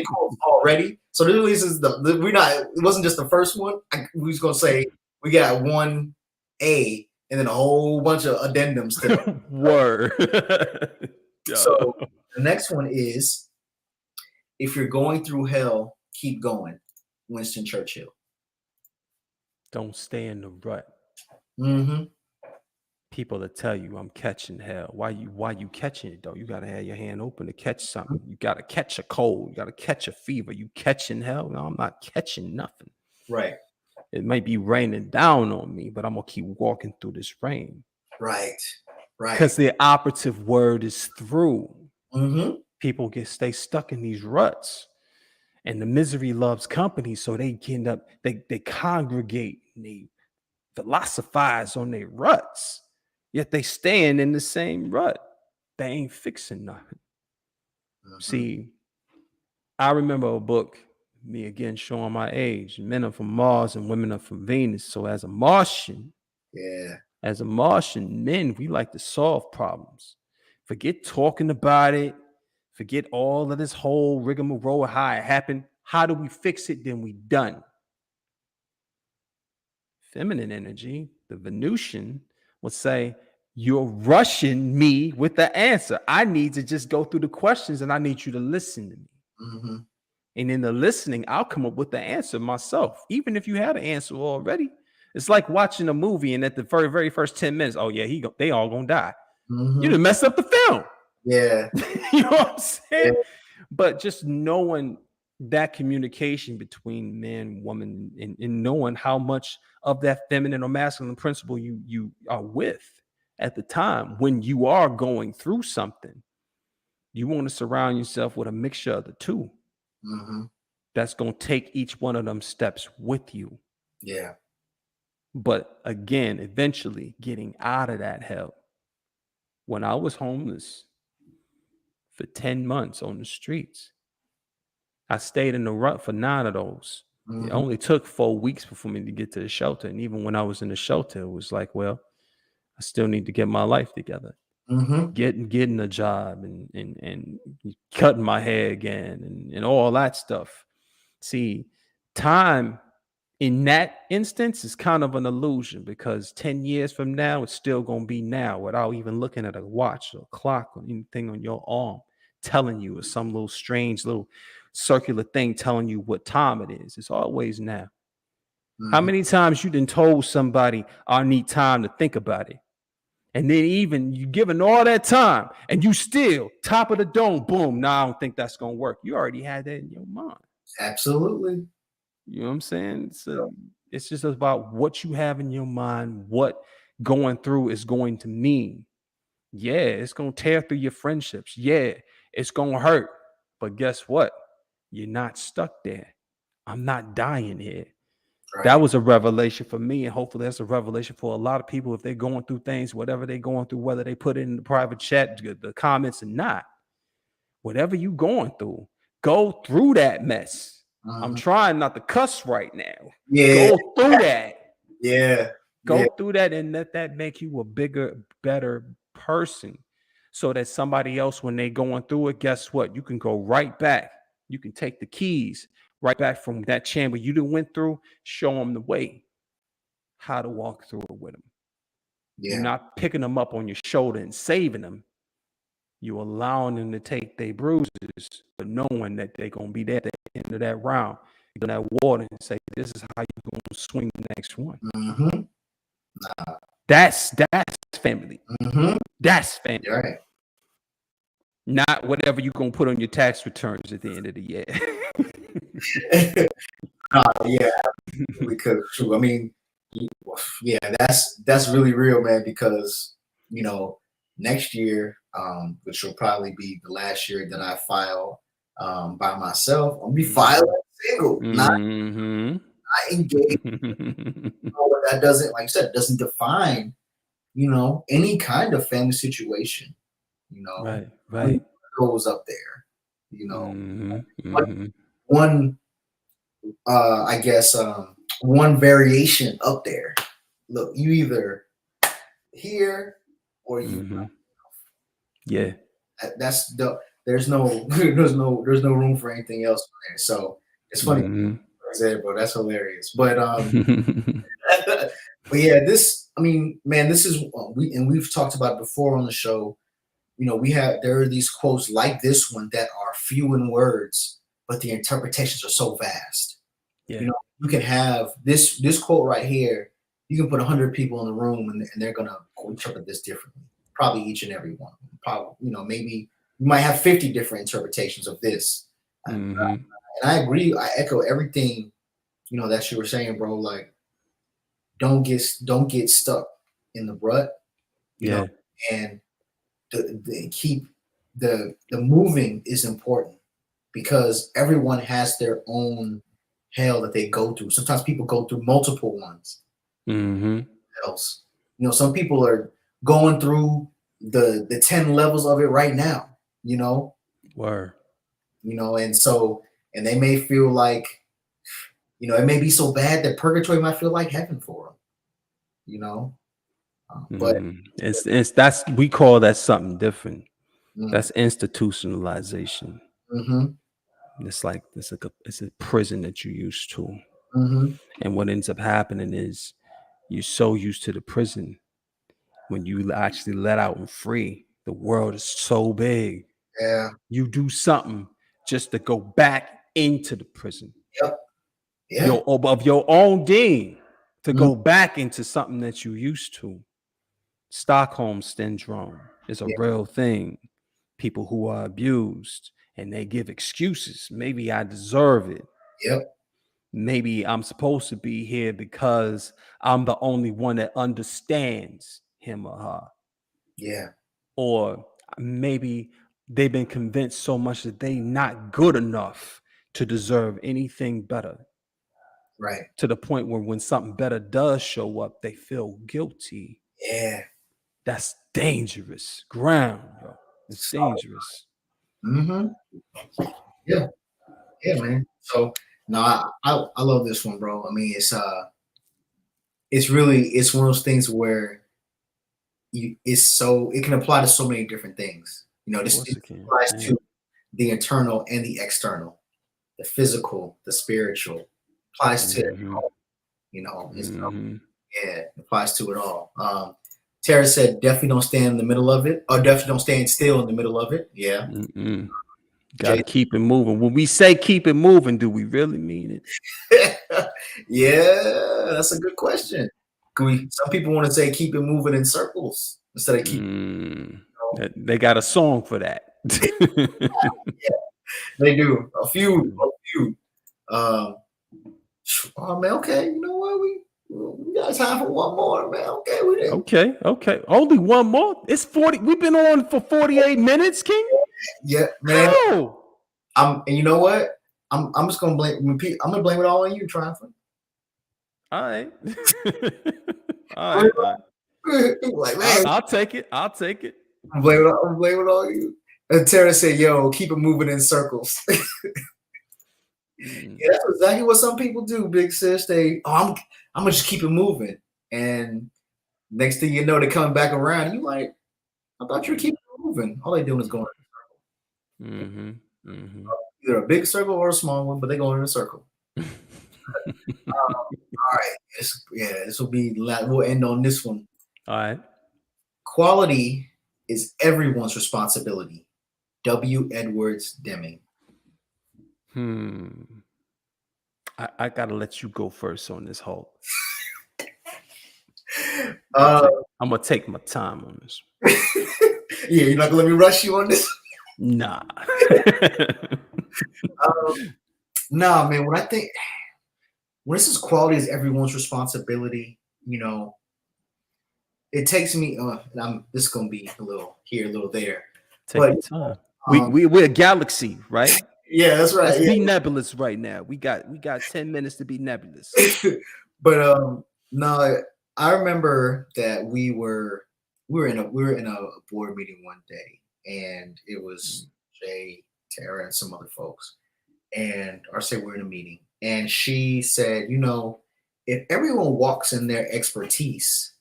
quotes already. So this is we're not. It wasn't just the first one. We was gonna say we got 1A and then a whole bunch of addendums to them. Word. So the next one is, if you're going through hell, keep going. Winston Churchill. Don't stay in the rut. Mm-hmm. People that tell you I'm catching hell. Why you catching it though? You gotta have your hand open to catch something. You gotta catch a cold. You gotta catch a fever. You catching hell? No, I'm not catching nothing. Right. It might be raining down on me, but I'm gonna keep walking through this rain. Right. Right. Because the operative word is through. Mm-hmm. People stay stuck in these ruts, and the misery loves company. So they end up they congregate and they philosophize on their ruts. Yet they staying in the same rut. They ain't fixing nothing. Mm-hmm. See, I remember a book, me again showing my age. Men are from Mars and women are from Venus. So as a Martian, men, we like to solve problems. Forget talking about it. Forget all of this whole rigmarole, how it happened. How do we fix it? Then we done. Feminine energy, the Venusian, would say, you're rushing me with the answer. I need to just go through the questions and I need you to listen to me. Mm-hmm. And in the listening, I'll come up with the answer myself. Even if you had an answer already. It's like watching a movie and at the very, very first 10 minutes, oh yeah, they all gonna die. Mm-hmm. You done messed up the film. Yeah. You know what I'm saying? Yeah. But just knowing that communication between man and woman and knowing how much of that feminine or masculine principle you are with at the time when you are going through something, you want to surround yourself with a mixture of the two. Mm-hmm. That's going to take each one of them steps with you. Yeah. But again, eventually getting out of that hell. When I was homeless for 10 months on the streets, I stayed in the rut for 9 of those. Mm-hmm. It only took 4 weeks for me to get to the shelter. And even when I was in the shelter, it was like, well, I still need to get my life together. Mm-hmm. Getting a job and cutting my hair again and all that stuff. See, time in that instance is kind of an illusion because 10 years from now, it's still going to be now without even looking at a watch or a clock or anything on your arm telling you, or some little strange little circular thing telling you what time it is. It's always now. Mm-hmm. How many times you done told somebody, I need time to think about it? And then even you giving all that time and you still top of the dome, boom. Nah, I don't think that's going to work. You already had that in your mind. Absolutely. You know what I'm saying? So it's just about what you have in your mind, what going through is going to mean. Yeah, it's going to tear through your friendships. Yeah, it's going to hurt. But guess what? You're not stuck there. I'm not dying here. Right. That was a revelation for me, and hopefully that's a revelation for a lot of people if they're going through things, whatever they're going through, whether they put it in the private chat, the comments or not. Whatever you're going through, go through that mess. Uh-huh. I'm trying not to cuss right now. Yeah. Go through that. Yeah. Go through that and let that make you a bigger, better person so that somebody else, when they going through it, guess what? You can go right back. You can take the keys right back from that chamber you done went through, show them the way, how to walk through it with them. Yeah. You're not picking them up on your shoulder and saving them. You're allowing them to take their bruises, but knowing that they're going to be there at the end of that round, in that water, and say, this is how you're going to swing the next one. Mm-hmm. That's family. Mm-hmm. That's family. You're right. Not whatever you're going to put on your tax returns at the end of the year. Yeah, because I mean, yeah, that's really real, man. Because next year, which will probably be the last year that I file by myself, I'm gonna be filing single, not engaged. That doesn't, like I said, doesn't define any kind of family situation. Right. goes up there. You know, Mm-hmm. one I guess one variation up there. Look, you either here or you. Mm-hmm. Yeah. That's the there's no there's no room for anything else in there. So it's funny. Mm-hmm. I said, bro, that's hilarious. But but yeah, this I mean, man, this is we've talked about it before on the show. You know, there are these quotes like this one that are few in words, but the interpretations are so vast. Yeah. You know, you can have this quote right here. You can put 100 people in the room, and they're gonna interpret this differently. Probably each and every one. Probably, you know, maybe you might have 50 different interpretations of this. Mm-hmm. And I agree. I echo everything, you know, that you were saying, bro. Like, don't get stuck in the rut. You know, and keep the moving is important because everyone has their own hell that they go through. Sometimes people go through multiple ones. Mm-hmm. Else, you know, some people are going through the 10 levels of it right now. You know, Word. you know, and they may feel like, you know, it may be so bad that purgatory might feel like heaven for them. You know, but it's that's we call that something different. mm, That's institutionalization. mm-hmm, It's like it's a prison that you're used to, mm-hmm, and what ends up happening is you're so used to the prison. When you actually let out and free, the world is so big. yeah, You do something just to go back into the prison. yep, yeah, Of your own being to mm, go back into something that you used to. Stockholm syndrome is a yeah, real thing. People who are abused and they give excuses. Maybe I deserve it. yep, Maybe I'm supposed to be here because I'm the only one that understands him or her. yeah, Or maybe they've been convinced so much that they not good enough to deserve anything better, right, to the point where when something better does show up, they feel guilty. yeah. That's dangerous ground, yo. It's So, dangerous. mm-hmm, yeah, yeah, man. So no, I love this one, bro. I mean, it's really it's one of those things where it can apply to so many different things. You know, Of this course it can. applies Yeah. to the internal and the external, the physical, the spiritual, applies to it Mhm. all, you know. Mhm. Yeah, it applies to it all. Tara said, definitely don't stand in the middle of it, or definitely don't stand still in the middle of it. Yeah. Mm-mm. Got Jay, to keep it moving. When we say keep it moving, do we really mean it? yeah, that's a good question. Some people want to say keep it moving in circles instead of keep. Mm. You know, They got a song for that. they do a few. Um, oh man, okay. You know what? We got time for one more, man. Okay, we did. Okay. Only one more. It's 40. We've been on for 48 minutes, King. Yeah, man. How? And you know what? I'm just gonna blame. I'm gonna blame it all on you, Triumphant. All right. All right. Like, man, I'll take it. I'm blame it all on you. And Tara said, "Yo, keep it moving in circles." Mm. Yeah, that's exactly what some people do, big sis. I'm gonna just keep it moving, and next thing you know, they're coming back around. You like, I thought you were keeping it moving. All they doing is going Mm-hmm. Mm-hmm. either a big circle or a small one, but they going in a circle. All right, this will be. We'll end on this one. All right. Quality is everyone's responsibility. W. Edwards Deming. I gotta let you go first on this whole. Uh, I'm gonna take my time on this. yeah, you're not gonna let me rush you on this. Nah. Nah, man. When this is quality is everyone's responsibility, you know, it takes me. This is gonna be a little here, a little there. Take your time. We're a galaxy, right? Yeah, that's right. Let's be nebulous right now. We got 10 minutes to be nebulous. But no, I remember that we were in a board meeting one day, and it was Jay, Tara, and some other folks. And or say we're in a meeting. And she said, if everyone walks in their expertise,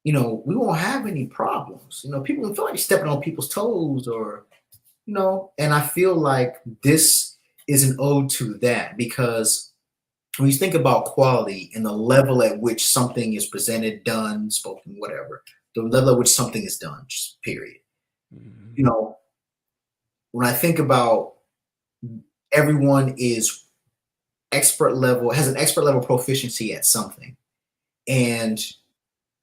we won't have any problems. People don't feel like stepping on people's toes and I feel like this is an ode to that, because when you think about quality and the level at which something is presented, done, spoken, whatever, the level at which something is done, just period. When I think about everyone is has an expert level proficiency at something. And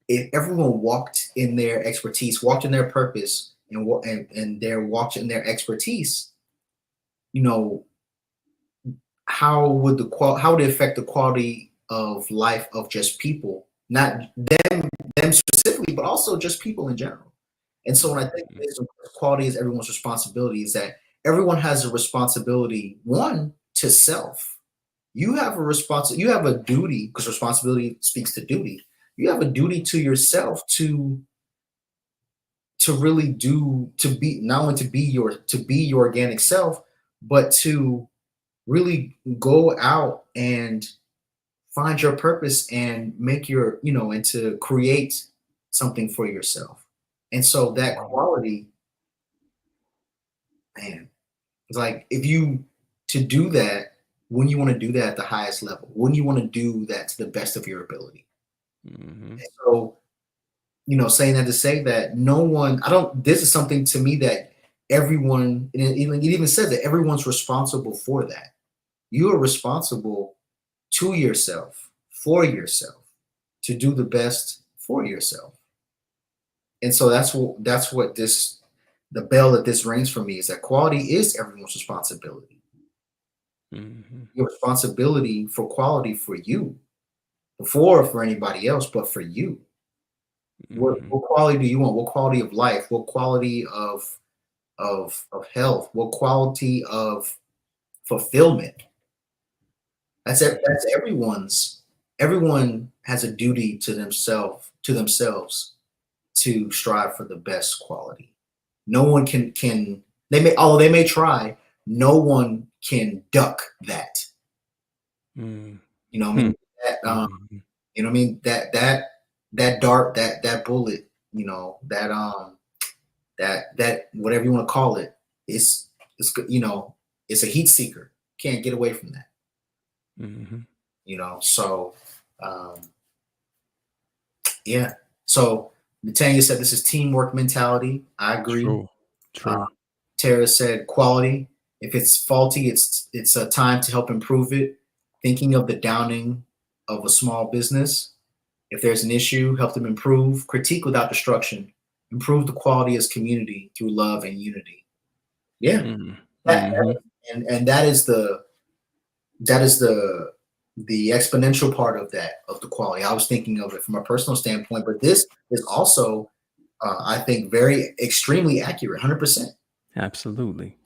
if everyone walked in their expertise, walked in their purpose, and walked in their expertise, how would it affect the quality of life of just people, not them specifically, but also just people in general. And so when I think quality is everyone's responsibility, is that everyone has a responsibility, one, to self. You have a duty, because responsibility speaks to duty. You have a duty to yourself to really not only to be your organic self, but to really go out and find your purpose and make and to create something for yourself. And so that quality, man, it's like to do that, when you want to do that at the highest level, when you want to do that to the best of your ability. And so, saying that to say that this is something to me that everyone, and it even says that everyone's responsible for that. You are responsible to yourself, for yourself, to do the best for yourself. And so that's what the bell that this rings for me, is that quality is everyone's responsibility. Your responsibility for quality for you, before for anybody else, but for you. What quality do you want? What quality of life? What quality of health? What quality of fulfillment? That's everyone's. Everyone has a duty to themselves to strive for the best quality. No one can although they may try, no one can duck that. You know what I mean? That dart, that bullet, that whatever you want to call it, it's a heat seeker. Can't get away from that. So yeah. So Natanya said this is teamwork mentality. I agree. True. Tara said quality. If it's faulty, it's a time to help improve it. Thinking of the downing of a small business. If there's an issue, help them improve. Critique without destruction. Improve the quality as community through love and unity. Yeah. And that is the exponential part of the quality. I was thinking of it from a personal standpoint, but this is also, I think, extremely accurate, 100%. Absolutely.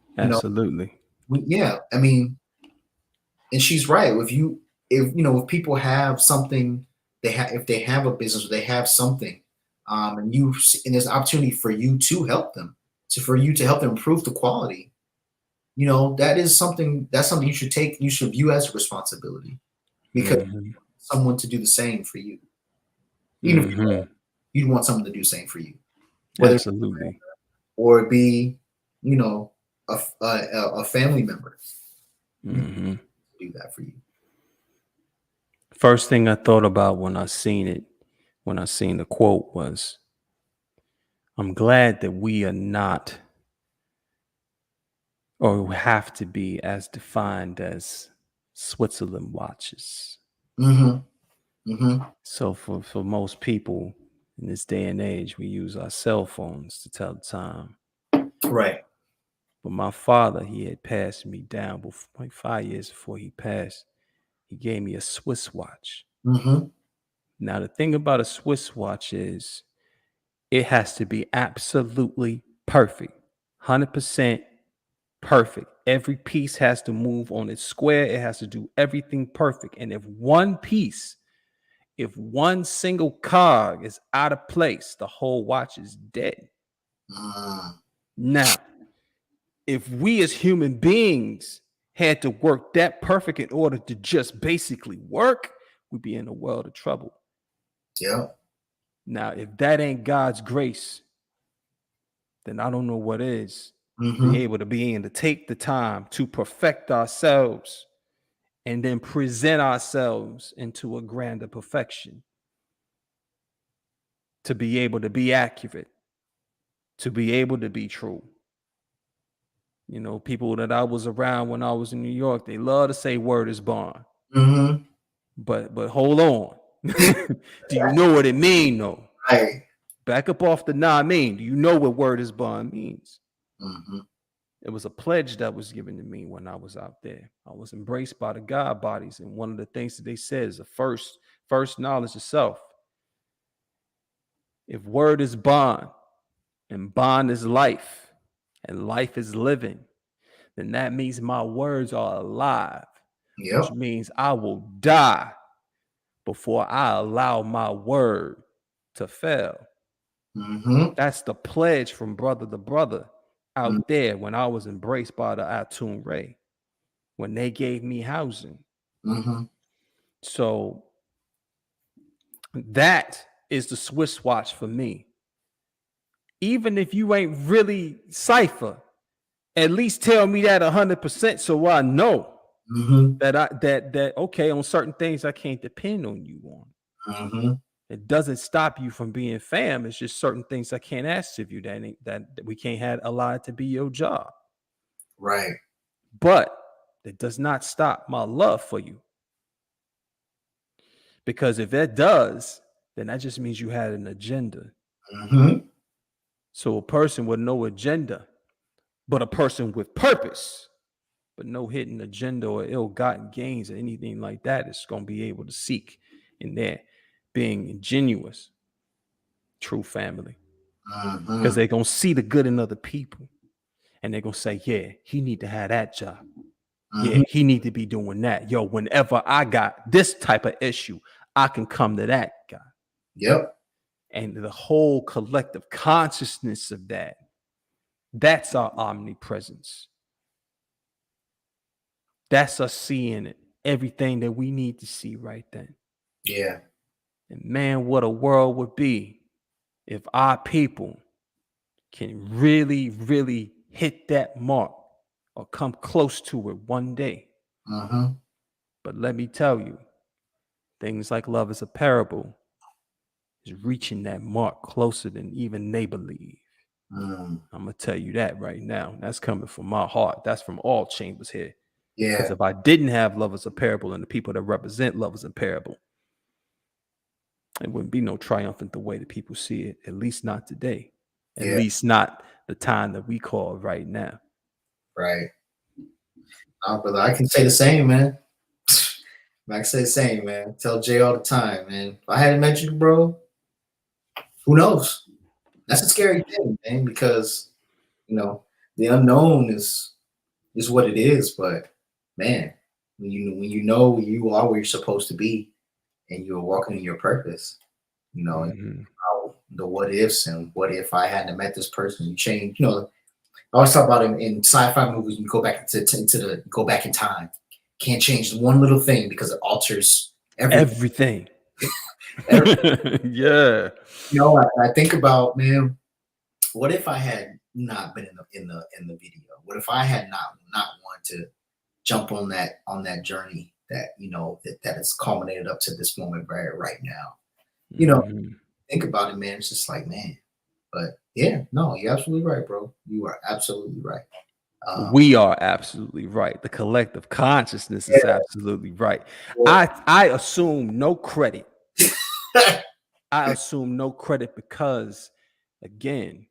Yeah. I mean, and she's right. If people have something, if they have a business, or they have something, and there's an opportunity for you to help them, for you to help them improve the quality, that's something you should view as a responsibility, because someone to do the same for you. Even if you'd want someone to do the same for you. Absolutely. Or it be, a family member. Do that for you. First thing I thought about when I seen the quote was, I'm glad that we are not, or have to be, as defined as Switzerland watches. So for most people in this day and age, we use our cell phones to tell the time. Right. But my father, he had passed me down like 5 years before he passed. He gave me a Swiss watch. Now, the thing about a Swiss watch is it has to be absolutely perfect, 100% perfect. Every piece has to move on its square. It has to do everything perfect. And if one single cog is out of place, the whole watch is dead. Now, if we as human beings had to work that perfect in order to just basically work, we'd be in a world of trouble. Yeah. Now, if that ain't God's grace, then I don't know what is. Mm-hmm. Be able to take the time to perfect ourselves and then present ourselves into a grander perfection. To be able to be accurate, to be able to be true. You know, people that I was around when I was in New York, they love to say word is bond. Mm-hmm. But hold on. Do you know what it mean though? Right. Back up off the nah mean. Do you know what word is bond means? Mm-hmm. It was a pledge that was given to me when I was out there. I was embraced by the God bodies. And one of the things that they said is the first knowledge of self. If word is bond and bond is life and life is living, then that means my words are alive, Yep. which means I will die before I allow my word to fail. Mm-hmm. That's the pledge from brother to brother out there when I was embraced by the Atun Ray, when they gave me housing. Mm-hmm. So that is the Swiss watch for me. Even if you ain't really cipher, at least tell me that 100% so I know that okay, on certain things I can't depend on you on. Mm-hmm. It doesn't stop you from being fam. It's just certain things I can't ask of you that we can't have allowed to be your job. Right. But it does not stop my love for you. Because if it does, then that just means you had an agenda. Mm-hmm. So a person with no agenda, but a person with purpose, but no hidden agenda or ill-gotten gains or anything like that is going to be able to seek in there being ingenuous, true family. Because they're going to see the good in other people. And they're going to say, yeah, he need to have that job. Yeah, he need to be doing that. Yo, whenever I got this type of issue, I can come to that guy. Yep. And the whole collective consciousness of that, that's our omnipresence. That's us seeing it, everything that we need to see right then. Yeah. And man, what a world would be if our people can really, really hit that mark or come close to it one day. Mm-hmm. But let me tell you, things like Love is a Parable is reaching that mark closer than even they believe. I'm going to tell you that right now. That's coming from my heart. That's from all chambers here. Yeah. Because if I didn't have Love is a Parable and the people that represent Love is a Parable, it wouldn't be no triumphant the way that people see it, at least not today. At least not the time that we call right now. Right. Brother, I can say the same, man. I can say the same, man. Tell Jay all the time, man. If I hadn't met you, bro, who knows? That's a scary thing, man, because, you know, the unknown is what it is. But, man, when you know you are where you're supposed to be and you're walking in your purpose, you know, and how the what ifs and what if I hadn't met this person, you change, you know. I always talk about in sci-fi movies, you go back go back in time. Can't change one little thing because it alters everything. Yeah. You know, I think about, man, what if I had not been in the video? What if I had not wanted to jump on that journey that, you know, that has culminated up to this moment right now? You know, think about it, man. It's just like, man. But yeah, no, you're absolutely right, bro. You are absolutely right. We are absolutely right. The collective consciousness is absolutely right. I assume no credit. I assume no credit because, again,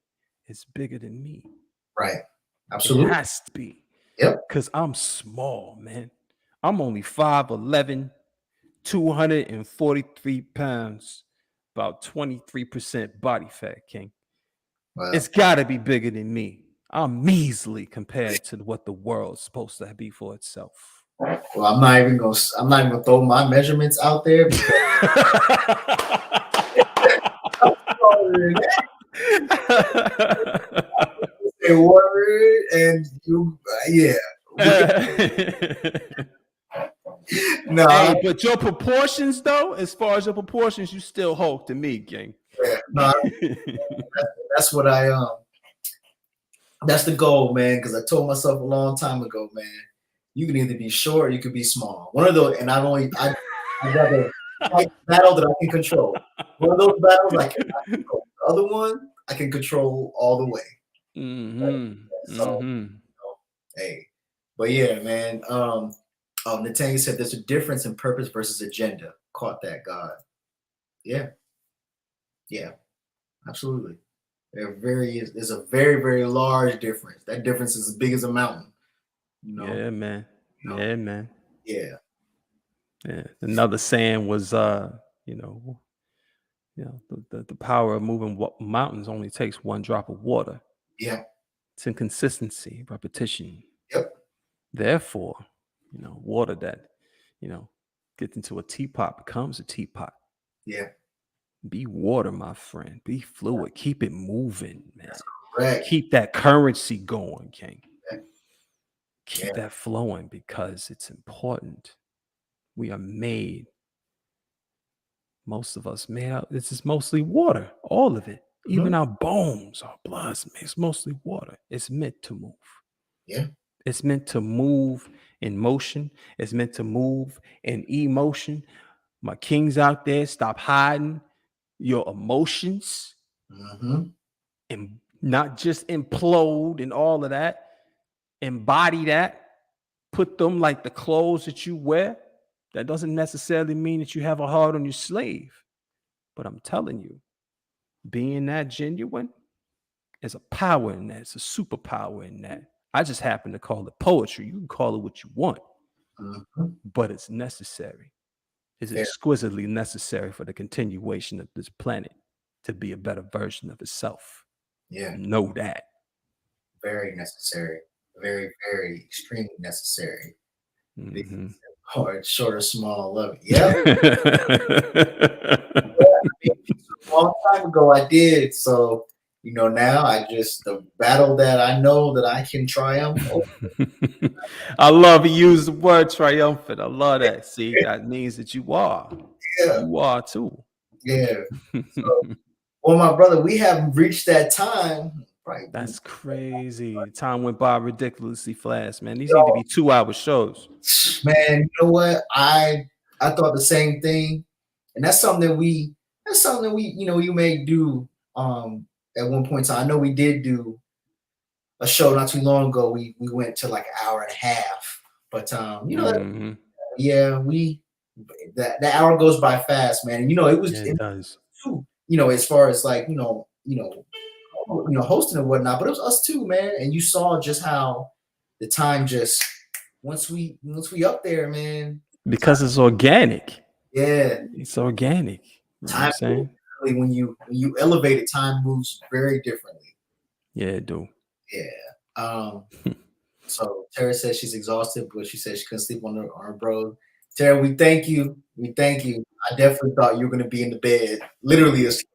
it's bigger than me. Right. Absolutely. It has to be. Yep. Because I'm small, man. I'm only 5'11", 243 pounds, about 23% body fat, King. Wow. It's got to be bigger than me. I'm measly compared to what the world's supposed to be for itself. Well, I'm not even gonna throw my measurements out there. Word. and you, yeah. No, Hey, but your proportions, though, as far as your proportions, you still Hulk to me, gang. no, that's what I that's the goal, man. Because I told myself a long time ago, man, you can either be short or you could be small. One of those, and I'd rather fight a battle that I can control. One of those battles I cannot control. The other one I can control all the way. So, hey, but yeah, man. Nathaniel said there's a difference in purpose versus agenda. Caught that, God. Yeah, absolutely. There's a very, very large difference. That difference is as big as a mountain. Yeah, man. You know? Yeah, man. Yeah. Another saying was, the power of moving mountains only takes one drop of water. Yeah. It's in consistency, repetition. Yep. Therefore, water that, gets into a teapot becomes a teapot. Yeah. Be water, my friend. Be fluid. Keep it moving, man. That's correct. Keep that currency going, King. Yeah. Keep that flowing because it's important. We are made. Most of us made out. This is mostly water. All of it. Even our bones, our blood, it's mostly water. It's meant to move. Yeah. It's meant to move in motion. It's meant to move in emotion. My kings out there, stop hiding your emotions and not just implode and all of that. Embody that. Put them like the clothes that you wear. That doesn't necessarily mean that you have a heart on your slave. But I'm telling you, being that genuine is a power in that. It's a superpower in that. I just happen to call it poetry. You can call it what you want, but it's necessary. It's exquisitely necessary for the continuation of this planet to be a better version of itself. Yeah. Know that. Very necessary. Very, very extremely necessary. Hard, short, or small, love it. Yeah. A long time ago I did. So, now the battle that I know that I can triumph over. I love you use the word triumphant. I love that. See, that means that you are. Yeah. You are too. Yeah. So, well, my brother, we have reached that time. Right. That's crazy. Time went by ridiculously fast, man. These need to be 2-hour shows. Man, you know what? I thought the same thing. And that's something we you may do at one point in time. I know we did do a show not too long ago. We went to like an hour and a half. But that hour goes by fast, man. And it was it does. Too, as far as like, hosting and whatnot, but it was us too, man. And you saw just how the time just once we up there, man. Because it's organic. Yeah, it's organic. Time when you elevate it, time moves very differently. Yeah, it do. Yeah. So Tara says she's exhausted, but she said she couldn't sleep on her bro. Tara, we thank you. We thank you. I definitely thought you were gonna be in the bed, literally asleep.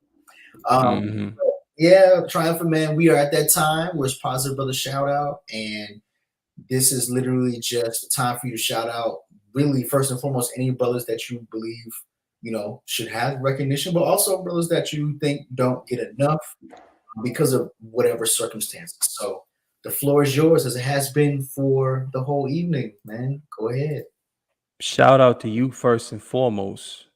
Yeah, Triumphant Man, we are at that time where it's Positive Brother shout out, and this is literally just a time for you to shout out, really, first and foremost, any brothers that you believe, should have recognition, but also brothers that you think don't get enough because of whatever circumstances. So the floor is yours, as it has been for the whole evening, man. Go ahead. Shout out to you first and foremost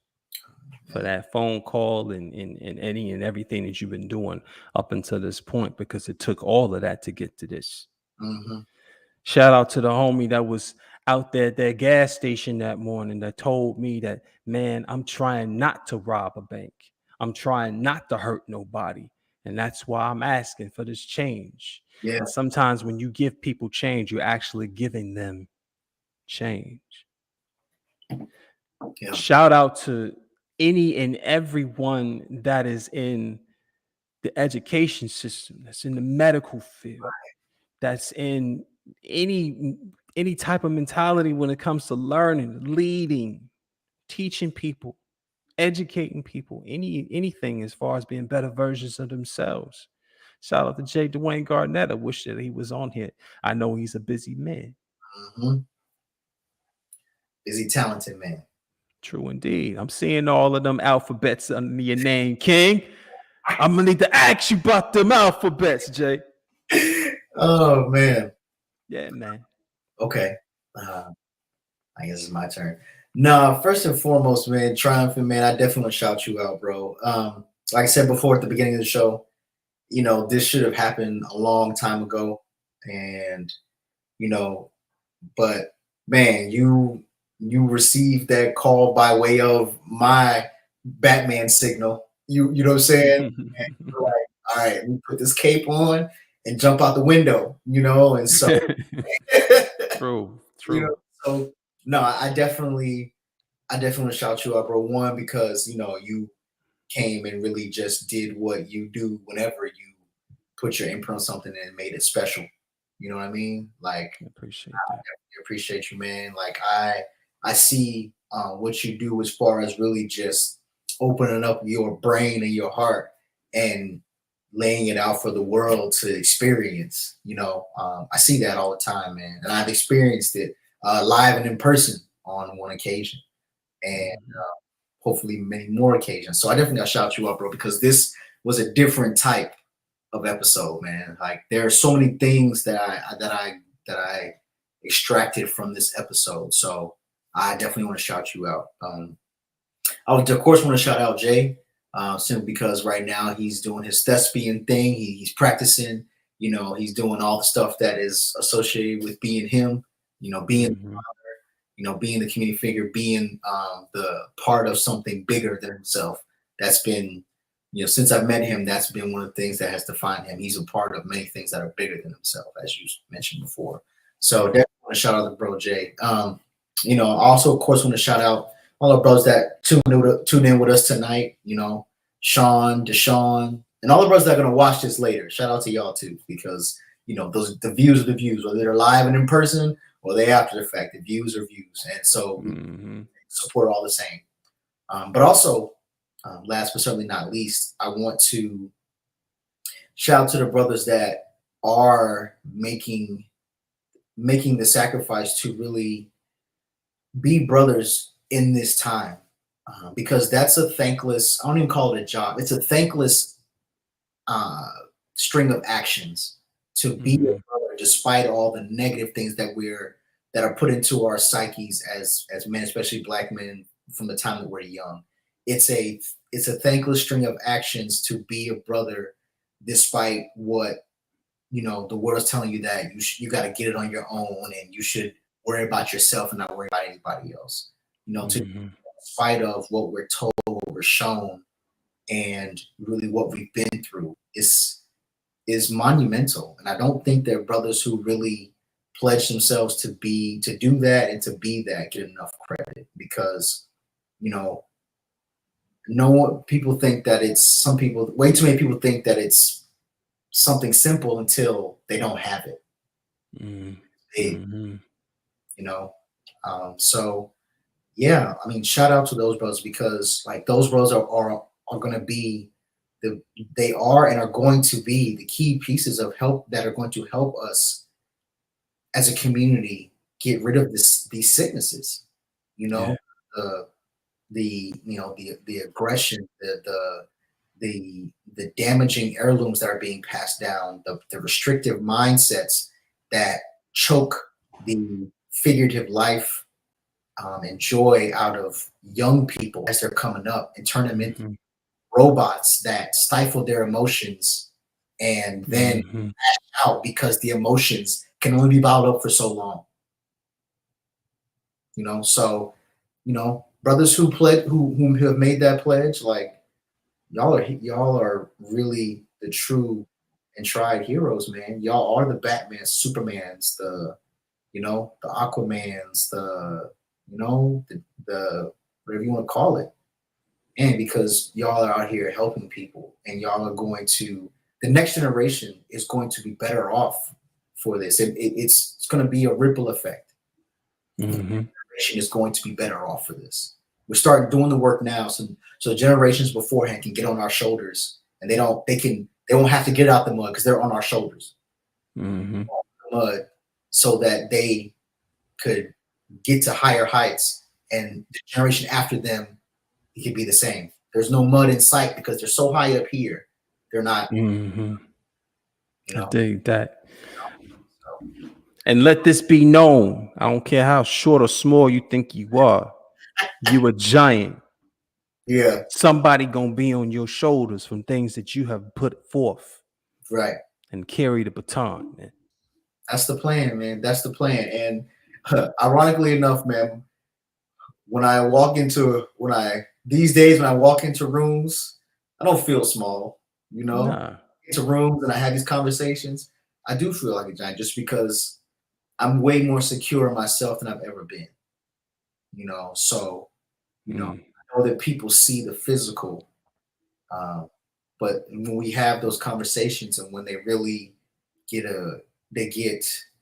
for that phone call and any and everything that you've been doing up until this point, because it took all of that to get to this. Shout out to the homie that was out there at that gas station that morning that told me that, man, I'm trying not to rob a bank. I'm trying not to hurt nobody. And that's why I'm asking for this change. Yeah. And sometimes when you give people change, you're actually giving them change. Yeah. Shout out to any and everyone that is in the education system, that's in the medical field, that's in any type of mentality when it comes to learning, leading, teaching people, educating people, anything as far as being better versions of themselves. Shout out to Dwayne Garnett. I wish that he was on here. I know he's a busy man. Mm-hmm. Busy, talented man. True indeed. I'm seeing all of them alphabets under your name, King. I'm gonna need to ask you about them alphabets, Jay. Oh man. Yeah, man. Okay. I guess it's my turn. No, first and foremost, man, Triumphant, man, I definitely want to shout you out, bro. Like I said before at the beginning of the show, you know, this should have happened a long time ago. And, you know, but man, you received that call by way of my Batman signal. You know what I'm saying? And you're like, all right, we put this cape on and jump out the window, you know, and so True. You know, so no, I definitely want to shout you out, bro. One, because you know, you came and really just did what you do whenever you put your imprint on something and made it special. You know what I mean? Like, I appreciate I that. definitely appreciate you, man. Like, I see what you do as far as really just opening up your brain and your heart and laying it out for the world to experience. You know, I see that all the time, man, and I've experienced it live and in person on one occasion, and hopefully many more occasions. So I definitely got to shout you out, bro, because this was a different type of episode, man. Like there are so many things that I extracted from this episode. So I definitely want to shout you out. I would of course want to shout out Jay, simply because right now he's doing his thespian thing. He's practicing. You know, he's doing all the stuff that is associated with being him. You know, being you know, being the community figure, being the part of something bigger than himself. That's been, you know, since I met him, that's been one of the things that has defined him. He's a part of many things that are bigger than himself, as you mentioned before. So definitely want to shout out to bro Jay. You know, also of course want to shout out all our brothers that tuned in with us tonight. You know, Sean, Deshaun, and all the brothers that are gonna watch this later. Shout out to y'all too, because you know the views are the views, whether they're live and in person or they after the fact. The views are views, and so support all the same. But also, last but certainly not least, I want to shout out to the brothers that are making the sacrifice to really be brothers in this time, because that's a thankless, I don't even call it a job, it's a thankless string of actions to be a brother despite all the negative things that are put into our psyches as men, especially black men, from the time that we're young. It's a thankless string of actions to be a brother despite what, you know, the world's telling you, that you got to get it on your own and you should worry about yourself and not worry about anybody else. You know, in spite of what we're told, what we're shown, and really what we've been through is monumental. And I don't think that brothers who really pledge themselves to do that and to be that get enough credit, because, you know, people think that way too many people think that it's something simple until they don't have it. You know, so yeah, I mean, shout out to those brothers, because like those brothers are going to be they are and are going to be the key pieces of help that are going to help us as a community get rid of these sicknesses. You know, the aggression, the damaging heirlooms that are being passed down, the restrictive mindsets that choke the figurative life and joy out of young people as they're coming up, and turn them into robots that stifle their emotions and then lash out because the emotions can only be bottled up for so long. You know, so, you know, brothers who have made that pledge, like y'all are really the true and tried heroes, man. Y'all are the Batmans, Supermans, the Aquamans, the whatever you want to call it. And because y'all are out here helping people, and y'all are the next generation is going to be better off for this. It's going to be a ripple effect. The generation is going to be better off for this. We're starting doing the work now, so generations beforehand can get on our shoulders, and they They won't have to get out the mud because they're on our shoulders. Mm-hmm. Mud, so that they could get to higher heights, and the generation after them, it could be the same. There's no mud in sight because they're so high up here. They're not. Mm-hmm. You know, I dig that. And let this be known. I don't care how short or small you think you are. You a giant. Yeah. Somebody gonna be on your shoulders from things that you have put forth. Right. And carry the baton, man. That's the plan, man. That's the plan. And ironically enough, man, these days when I walk into rooms, I don't feel small, you know. Nah. Into rooms and I have these conversations, I do feel like a giant just because I'm way more secure in myself than I've ever been. You know, so I know that people see the physical, but when we have those conversations and when they really get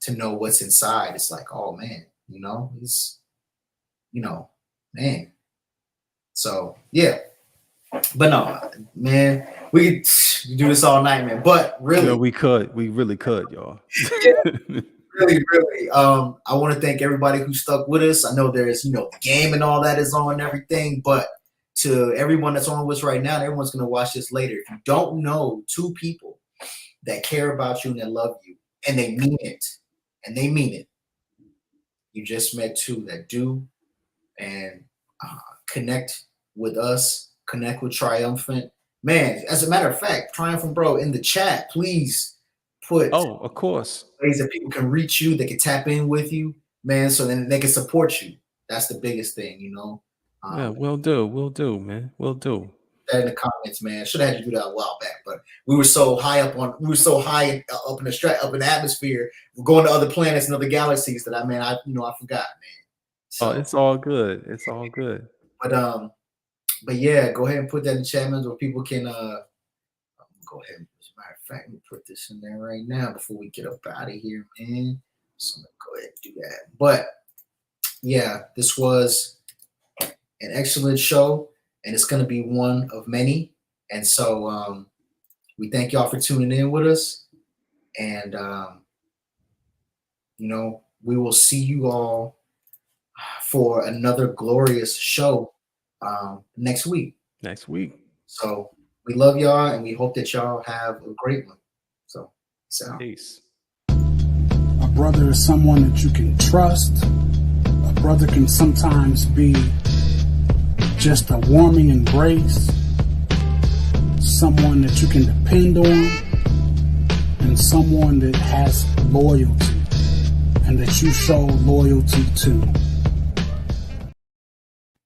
to know what's inside, it's like, oh man, you know, he's, you know, man. So yeah, but no, man, we could do this all night, man. But really, we really could, y'all. Yeah. Really. I want to thank everybody who stuck with us. I know there's, you know, the game and all that is on and everything, but to everyone that's on with us right now, and everyone's going to watch this later, if you don't know two people that care about you and that love you, and they mean it, you just met two that do, and connect with us, connect with Triumphant. Man, as a matter of fact, Triumphant Bro, in the chat, please put of course ways that people can reach you, they can tap in with you, man, so then they can support you. That's the biggest thing, you know. Yeah, we'll do, man. We'll do that in the comments, man. Should have had to do that a while back, but we were so high up in the atmosphere. We're going to other planets and other galaxies that I forgot, man. So, it's all good. It's all good. But yeah, go ahead and put that in the chat, man, where people can go ahead. As a matter of fact, let me put this in there right now before we get up out of here, man. So I'm gonna go ahead and do that. But yeah, this was an excellent show, and it's gonna be one of many. And so we thank y'all for tuning in with us. And you know, we will see you all for another glorious show next week. So we love y'all, and we hope that y'all have a great one. So, peace. A brother is someone that you can trust. A brother can sometimes be just a warming embrace, someone that you can depend on, and someone that has loyalty and that you show loyalty to.